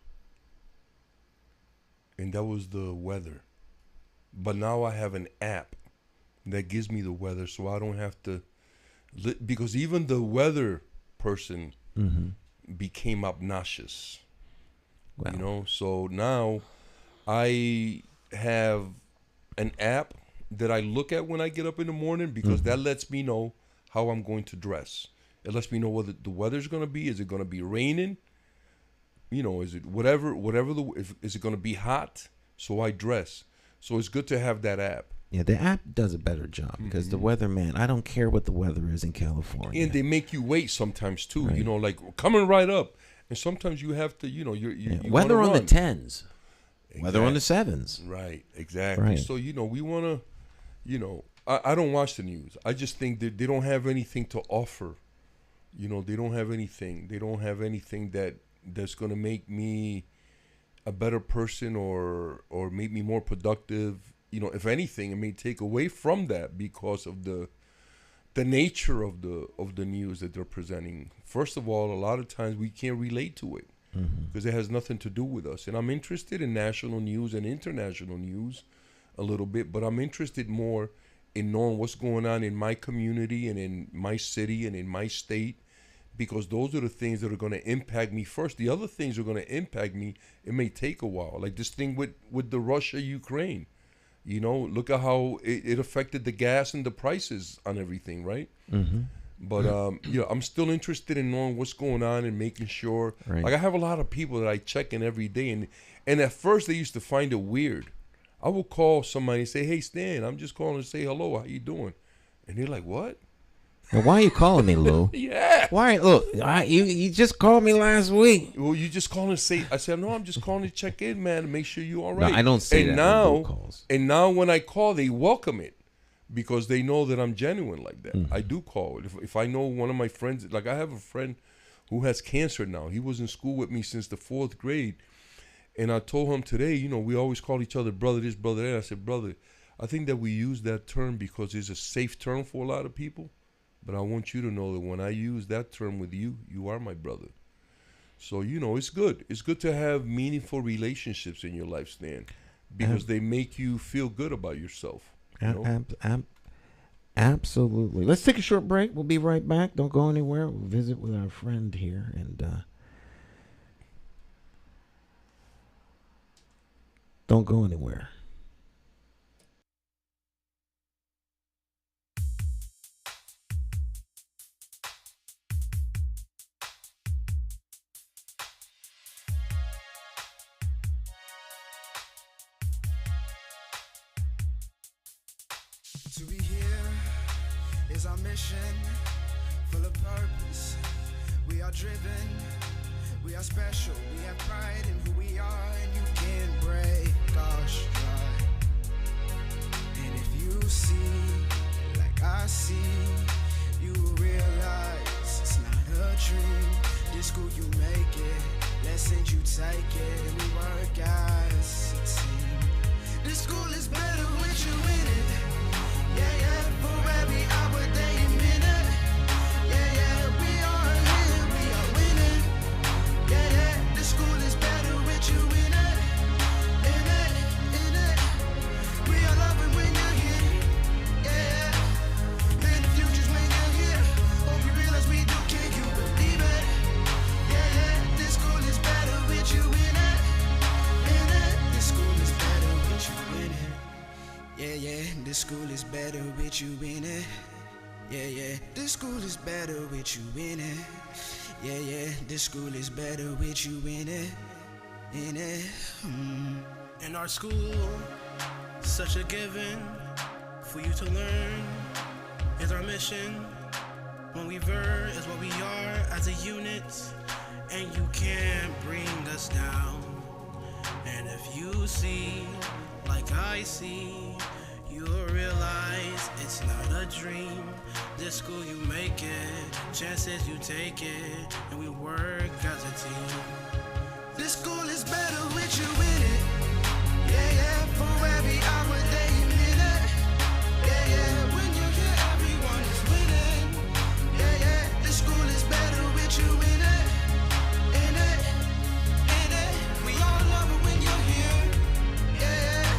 and that was the weather. But now I have an app that gives me the weather, so I don't have to, because even the weather person became obnoxious. Wow. So now I have an app that I look at when I get up in the morning, because that lets me know how I'm going to dress. It lets me know what the weather's going to be. Is it going to be raining? Is it whatever is it going to be hot? So I dress. So it's good to have that app. Yeah, the app does a better job because the weatherman, I don't care what the weather is in California. And they make you wait sometimes too, Right. you know, like coming right up. And sometimes you have to, you know, you weather wanna on the run. 10s, weather on the Exactly. 7s. Right, exactly. Right. So, you know, we want to, you know, I don't watch the news. I just think that they don't have anything to offer. You know, they don't have anything. They don't have anything that's going to make me a better person or make me more productive. You know, if anything, it may take away from that because of the nature of the news that they're presenting. First of all, a lot of times we can't relate to it because it has nothing to do with us. And I'm interested in national news and international news a little bit, but I'm interested more in knowing what's going on in my community and in my city and in my state, because those are the things that are going to impact me first. The other things are going to impact me. It may take a while, like this thing with the Russia-Ukraine. You know, look at how it affected the gas and the prices on everything, right? But you know, I'm still interested in knowing what's going on and making sure. Right. Like I have a lot of people that I check in every day, and at first they used to find it weird. I will call somebody and say, "Hey Stan, I'm just calling to say hello. How you doing?" And they're like, "What?" Now, why are you calling me, Lou? Yeah. Why? Look, you just called me last week. Well, you just calling to say. I said, "No, I'm just calling to check in, man, to make sure you all right." No, I don't say and that now, when Lou calls. And now when I call, they welcome it because they know that I'm genuine like that. I do call. If I know one of my friends, like I have a friend who has cancer now. He was in school with me since the 4th grade. And I told him today, you know, we always call each other brother this, brother that. I said, brother, I think that we use that term because it's a safe term for a lot of people. But I want you to know that when I use that term with you, you are my brother. So, you know, it's good. It's good to have meaningful relationships in your life, Stan, because they make you feel good about yourself. You know? Absolutely. Let's take a short break. We'll be right back. Don't go anywhere. We'll visit with our friend here. And don't go anywhere. To be here is our mission, full of purpose. We are driven, we are special, we have pride in who we are, and you can't break our stride. And if you see, like I see, you will realize it's not a dream. This school you make it, lessons you take it, and we work as a team. This school is better with you in it. Yeah, yeah, for every hour, day, and minute. Yeah, yeah, we are here, we are winning. Yeah, yeah, the school is better with you in it. In it, in it. We are loving when you're here. Yeah, man, the future's when you're here. Hope you realize we do, can you believe it? Yeah, yeah, this school is better with you in it. In it, this school is better with you in it. Yeah, yeah, this school is better with you in it. Yeah, yeah, this school is better with you in it. Yeah, yeah, this school is better with you in it. In it. In our school, such a given for you to learn is our mission. When we ver is what we are as a unit, and you can't bring us down. And if you see, like I see, you'll realize it's not a dream. This school you make it, chances you take it, and we work as a team. This school is better with you in it. Yeah, yeah, for every hour, day, and minute. Yeah, yeah, when you're here, everyone is winning. Yeah, yeah, this school is better with you in it. In it, in it. We all love it when you're here. Yeah, yeah.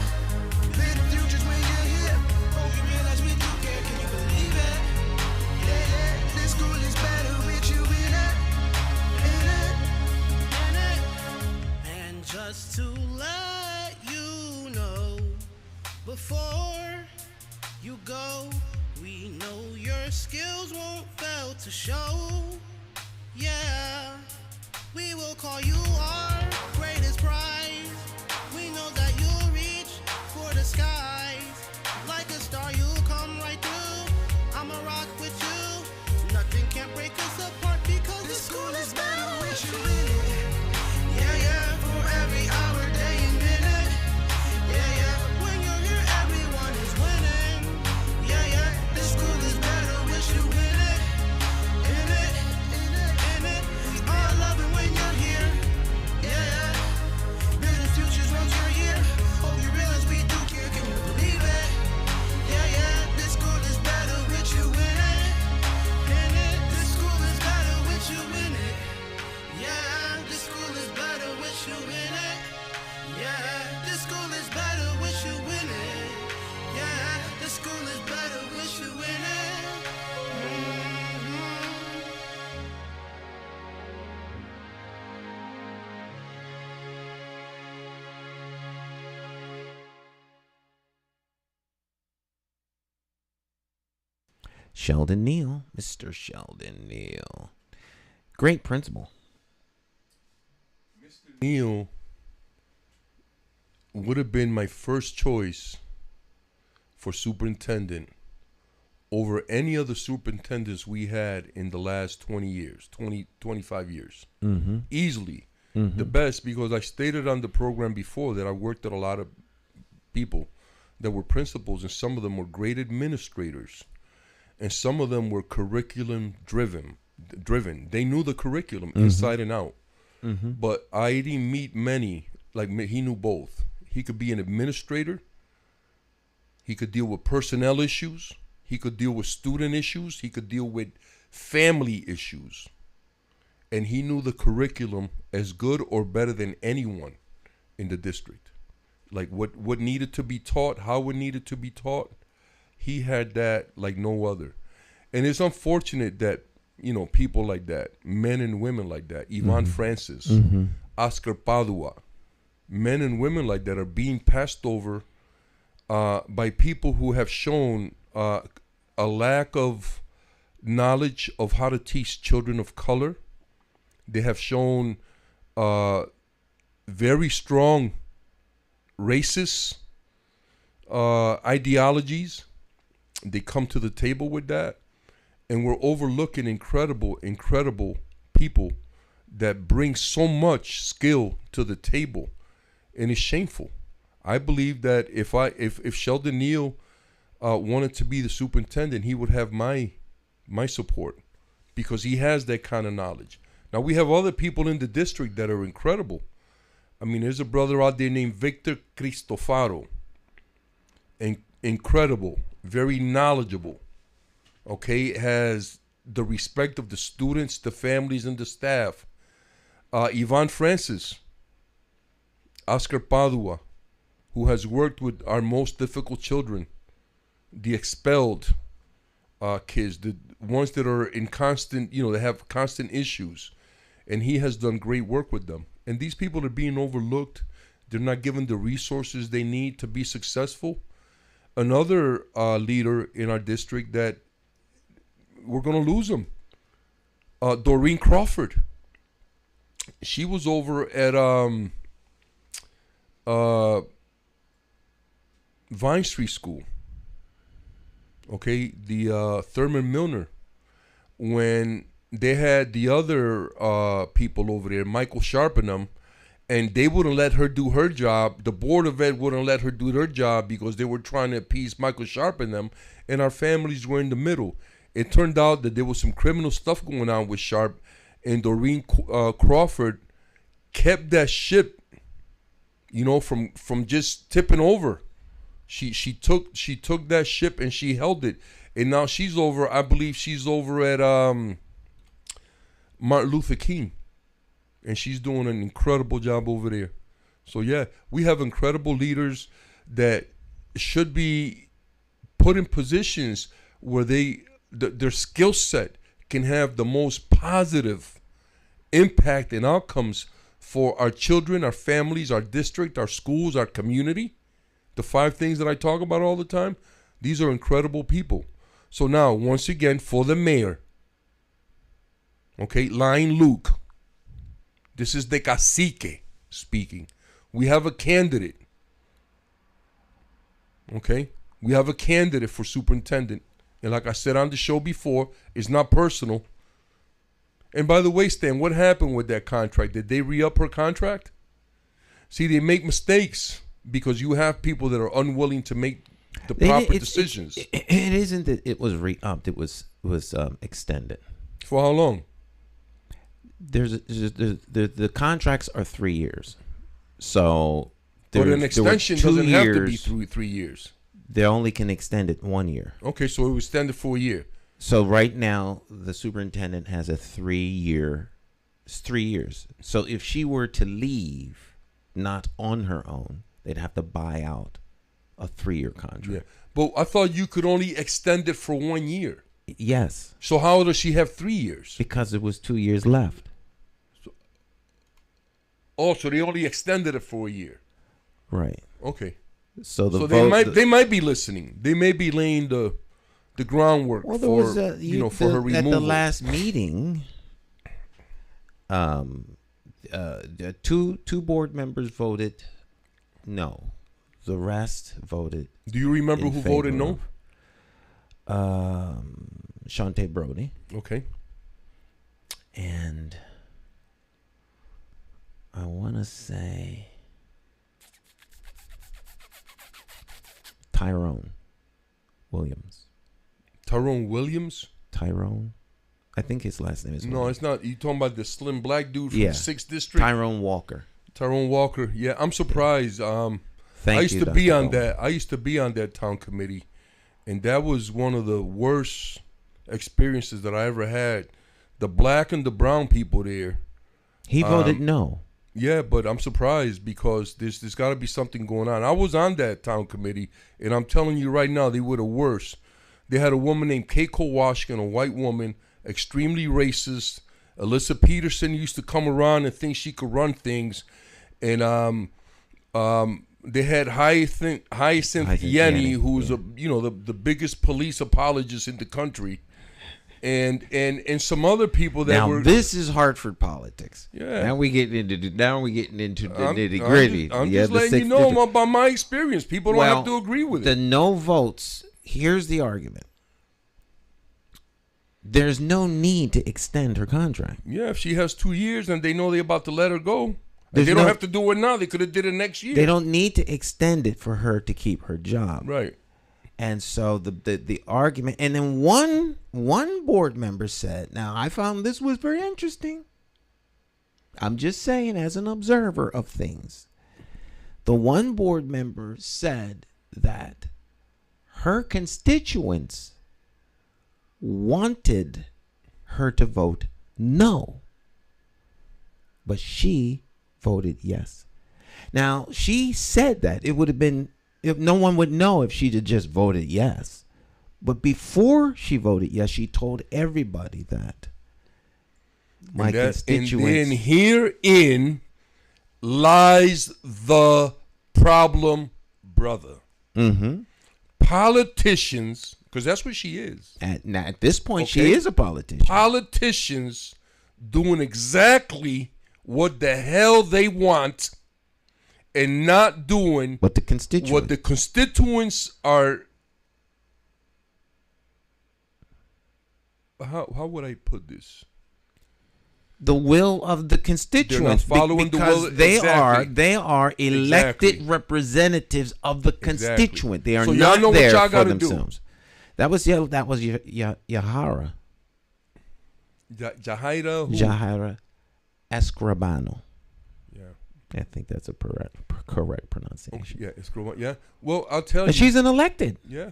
Man, the future's when you're here. Oh, you realize we do care, can you believe it? Yeah, yeah, this school is better with you in it. In it, in it. And just to let you know, before you go, we know your skills won't fail to show. Yeah, we will call you our greatest prize. We know that you'll reach for the skies like Sheldon Neal, Mr. Sheldon Neal. Great principal. Mr. Neal would have been my first choice for superintendent over any other superintendents we had in the last 20 years, 25 years. Mm-hmm. Easily. Mm-hmm. The best, because I stated on the program before that I worked at a lot of people that were principals, and some of them were great administrators, and some of them were curriculum driven. They knew the curriculum inside and out. Mm-hmm. But I didn't meet many, like he knew both. He could be an administrator. He could deal with personnel issues. He could deal with student issues. He could deal with family issues. And he knew the curriculum as good or better than anyone in the district. Like what needed to be taught, how it needed to be taught. He had that like no other. And it's unfortunate that, people like that, men and women like that, Ivan Francis, Oscar Padua, men and women like that are being passed over by people who have shown a lack of knowledge of how to teach children of color. They have shown very strong racist ideologies. They come to the table with that. And we're overlooking incredible people that bring so much skill to the table. And it's shameful. I believe that if Sheldon Neal wanted to be the superintendent, he would have my support, because he has that kind of knowledge. Now, we have other people in the district that are incredible. I mean, there's a brother out there named Victor Cristofaro. Incredible, very knowledgeable. Okay, has the respect of the students, the families, and the staff. Ivan Francis, Oscar Padua, who has worked with our most difficult children, the expelled kids, the ones that are in constant, they have constant issues. And he has done great work with them. And these people are being overlooked. They're not given the resources they need to be successful. Another leader in our district that we're going to lose him, Doreen Crawford. She was over at Vine Street School. Okay, the Thurman Milner. When they had the other people over there, Michael Sharp and them, and they wouldn't let her do her job. The Board of Ed wouldn't let her do their job because they were trying to appease Michael Sharp and them, and our families were in the middle. It turned out that there was some criminal stuff going on with Sharp, and Doreen Crawford kept that ship, from just tipping over. She took that ship and she held it, and now she's over. I believe she's over at Martin Luther King, and she's doing an incredible job over there. So yeah, we have incredible leaders that should be put in positions where their skill set can have the most positive impact and outcomes for our children, our families, our district, our schools, our community. The 5 things that I talk about all the time, these are incredible people. So now, once again, for the mayor, okay, Line Luke, this is the cacique speaking. We have a candidate, okay? We have a candidate for superintendent. And like I said on the show before, it's not personal. And by the way, Stan, what happened with that contract? Did they re-up her contract? See, they make mistakes because you have people that are unwilling to make the proper decisions. It isn't that it was re-upped. It was extended. For how long? The contracts are 3 years. So but an extension doesn't have to be 3 years. They only can extend it 1 year. Okay, so it was extended for a year. So right now, the superintendent has a 3 year. It's 3 years. So if she were to leave, not on her own, they'd have to buy out a 3-year contract. Yeah, but I thought you could only extend it for 1 year. Yes. So how does she have 3 years? Because it was 2 years left. So they only extended it for a year. Right. Okay. So they might be listening. They may be laying the the groundwork for was, for her removal. At the last meeting, two board members voted no. The rest voted. Do you remember who voted no? Shante Brody. Okay. And I want to say Tyrone Williams. Tyrone Williams? Tyrone. I think his last name is Williams. No, it's not. You talking about the slim black dude from the 6th District? Tyrone Walker. Tyrone Walker. Yeah, I'm surprised. I used to be on that. I used to be on that town committee, and that was one of the worst experiences that I ever had. The black and the brown people there. He voted no. Yeah, but I'm surprised because there's got to be something going on. I was on that town committee, and I'm telling you right now, they were the worst. They had a woman named Keiko Washington, a white woman, extremely racist. Alyssa Peterson used to come around and think she could run things, and they had Hyacinth Yenny, who was the biggest police apologist in the country. And some other people that were. Now this is Hartford politics. Yeah. Now we getting into the nitty gritty. I'm just letting you know about my experience. People don't have to agree with it. The no votes. Here's the argument. There's no need to extend her contract. Yeah, if she has 2 years and they know they're about to let her go, they don't have to do it now. They could have did it next year. They don't need to extend it for her to keep her job. Right. And so the argument, and then one board member said, now I found this was very interesting. I'm just saying as an observer of things. The one board member said that her constituents wanted her to vote no, but she voted yes. Now, she said that it would have been, if no one would know if she'd have just voted yes. But before she voted yes, she told everybody that my constituents. And then herein lies the problem, brother. Mm-hmm. Politicians, because that's what she is. At this point, she is a politician. Politicians doing exactly what the hell they want and not doing what the constituents are. How would I put this? The will of the constituents. They're not following because the will. they are elected representatives of the constituent. They are not know there what y'all for themselves. Do. That was Yahara. Jahira Escribano. Yeah, I think that's a correct pronunciation. Yeah, Escribano. Yeah. Well, I'll tell you. She's an elected. Yeah.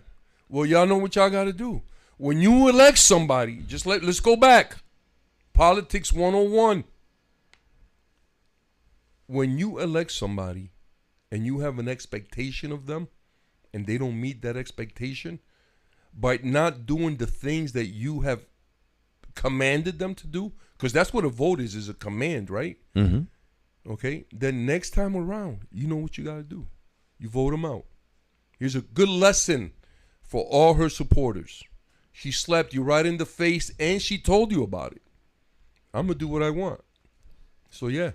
Well, y'all know what y'all got to do. When you elect somebody, let's go back. Politics 101. When you elect somebody and you have an expectation of them and they don't meet that expectation by not doing the things that you have commanded them to do, because that's what a vote is a command, right? Mm-hmm. Okay? Then next time around, you know what you got to do. You vote them out. Here's a good lesson for all her supporters. She slapped you right in the face and she told you about it. I'm going to do what I want. So, yeah.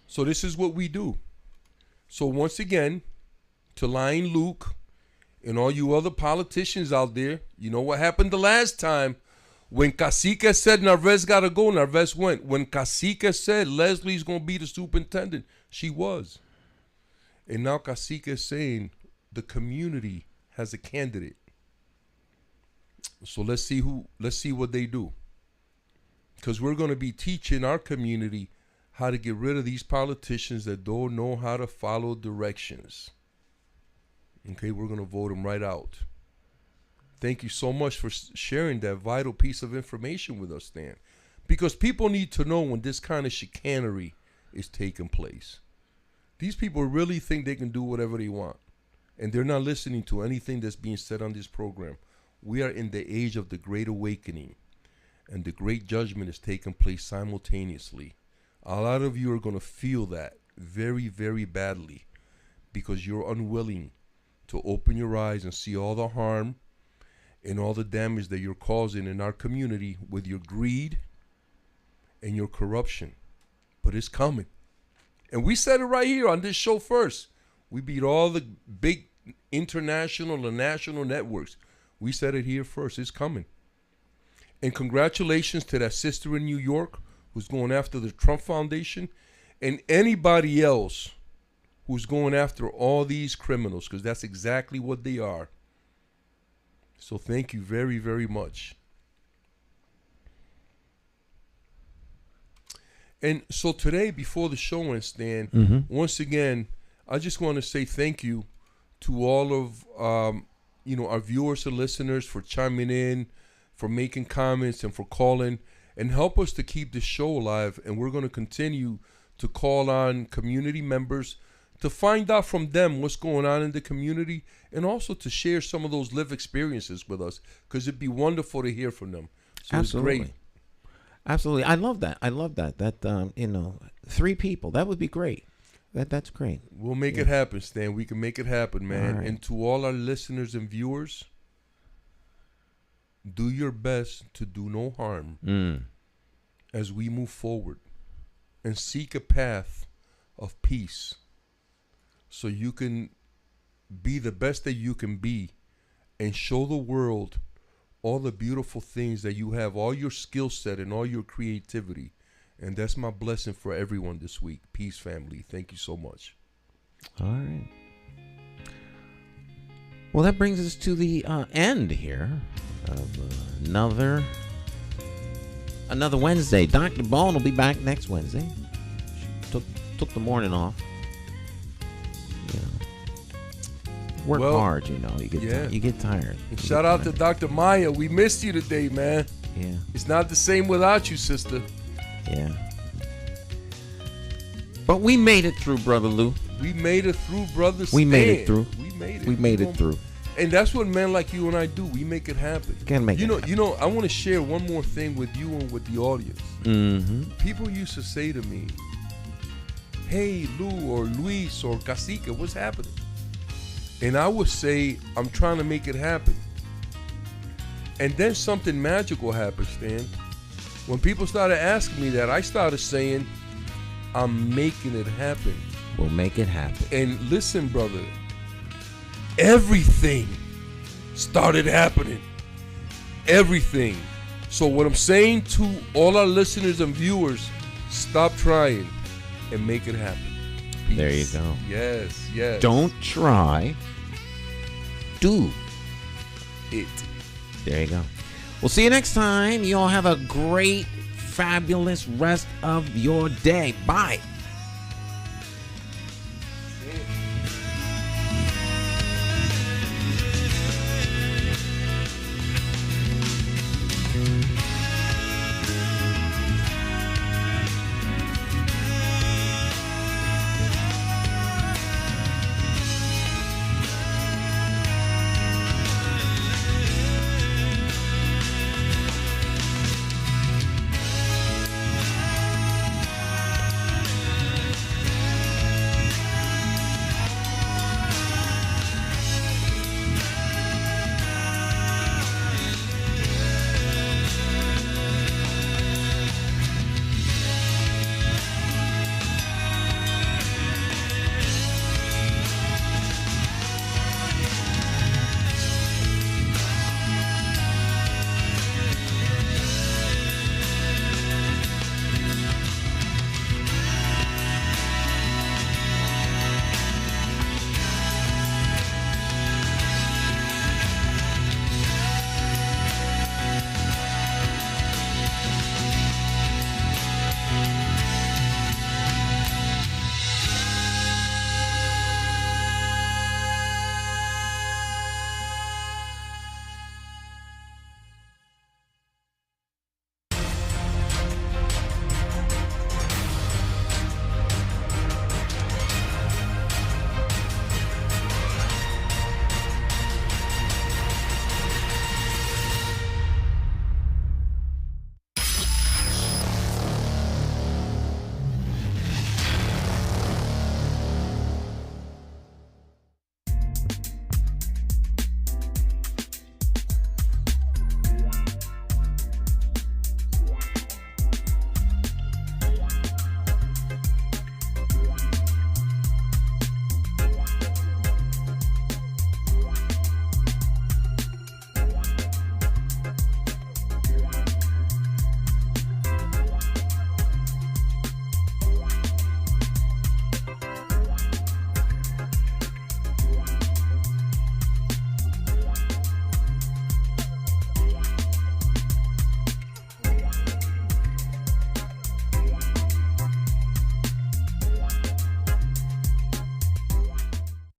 So, this is what we do. So, once again, to Lion Luke and all you other politicians out there, you know what happened the last time? When Cacique said Narvez got to go, Narvez went. When Cacique said Leslie's going to be the superintendent, she was. And now Cacique is saying the community has a candidate. So let's see what they do. Because we're going to be teaching our community how to get rid of these politicians that don't know how to follow directions. Okay, we're going to vote them right out. Thank you so much for sharing that vital piece of information with us, Stan. Because people need to know when this kind of chicanery is taking place. These people really think they can do whatever they want. And they're not listening to anything that's being said on this program. We are in the age of the Great Awakening. And the Great Judgment is taking place simultaneously. A lot of you are going to feel that very, very badly. Because you're unwilling to open your eyes and see all the harm and all the damage that you're causing in our community with your greed and your corruption. But it's coming. And we said it right here on this show first. We beat all the big international and national networks. We said it here first. It's coming. And congratulations to that sister in New York who's going after the Trump Foundation and anybody else who's going after all these criminals, because that's exactly what they are. So thank you very, very much. And so today, before the show ends, Stan, once again, I just want to say thank you to all of our viewers and listeners for chiming in, for making comments, and for calling, and help us to keep this show alive. And we're going to continue to call on community members to find out from them what's going on in the community, and also to share some of those lived experiences with us, because it'd be wonderful to hear from them. So Absolutely. It's great. Absolutely. I love that. That, 3 people, that would be great. That's great. We'll make it happen, Stan. We can make it happen, man. Right. And to all our listeners and viewers, do your best to do no harm as we move forward and seek a path of peace, so you can be the best that you can be and show the world all the beautiful things that you have, all your skill set and all your creativity. And that's my blessing for everyone this week. Peace, family. Thank you so much. All right. Well, that brings us to the end here of another Wednesday. Dr. Bowen will be back next Wednesday. Took the morning off. Work hard, you get tired. And shout out to Dr. Maya. We missed you today, man. Yeah. It's not the same without you, sister. Yeah. But we made it through, Brother Lou. We made it through, brother Stan. We made it through. We made it through. And that's what men like you and I do. We make it happen. Can't make it happen. I want to share one more thing with you and with the audience. Mm-hmm. People used to say to me, "Hey, Lou or Luis or Cacique, what's happening?" And I would say, "I'm trying to make it happen." And then something magical happened, Stan. When people started asking me that, I started saying, "I'm making it happen." We'll make it happen. And listen, brother, everything started happening. Everything. So what I'm saying to all our listeners and viewers, stop trying and make it happen. Peace. There you go. Yes. Don't try. Do it. There you go. We'll see you next time. You all have a great, fabulous rest of your day. Bye.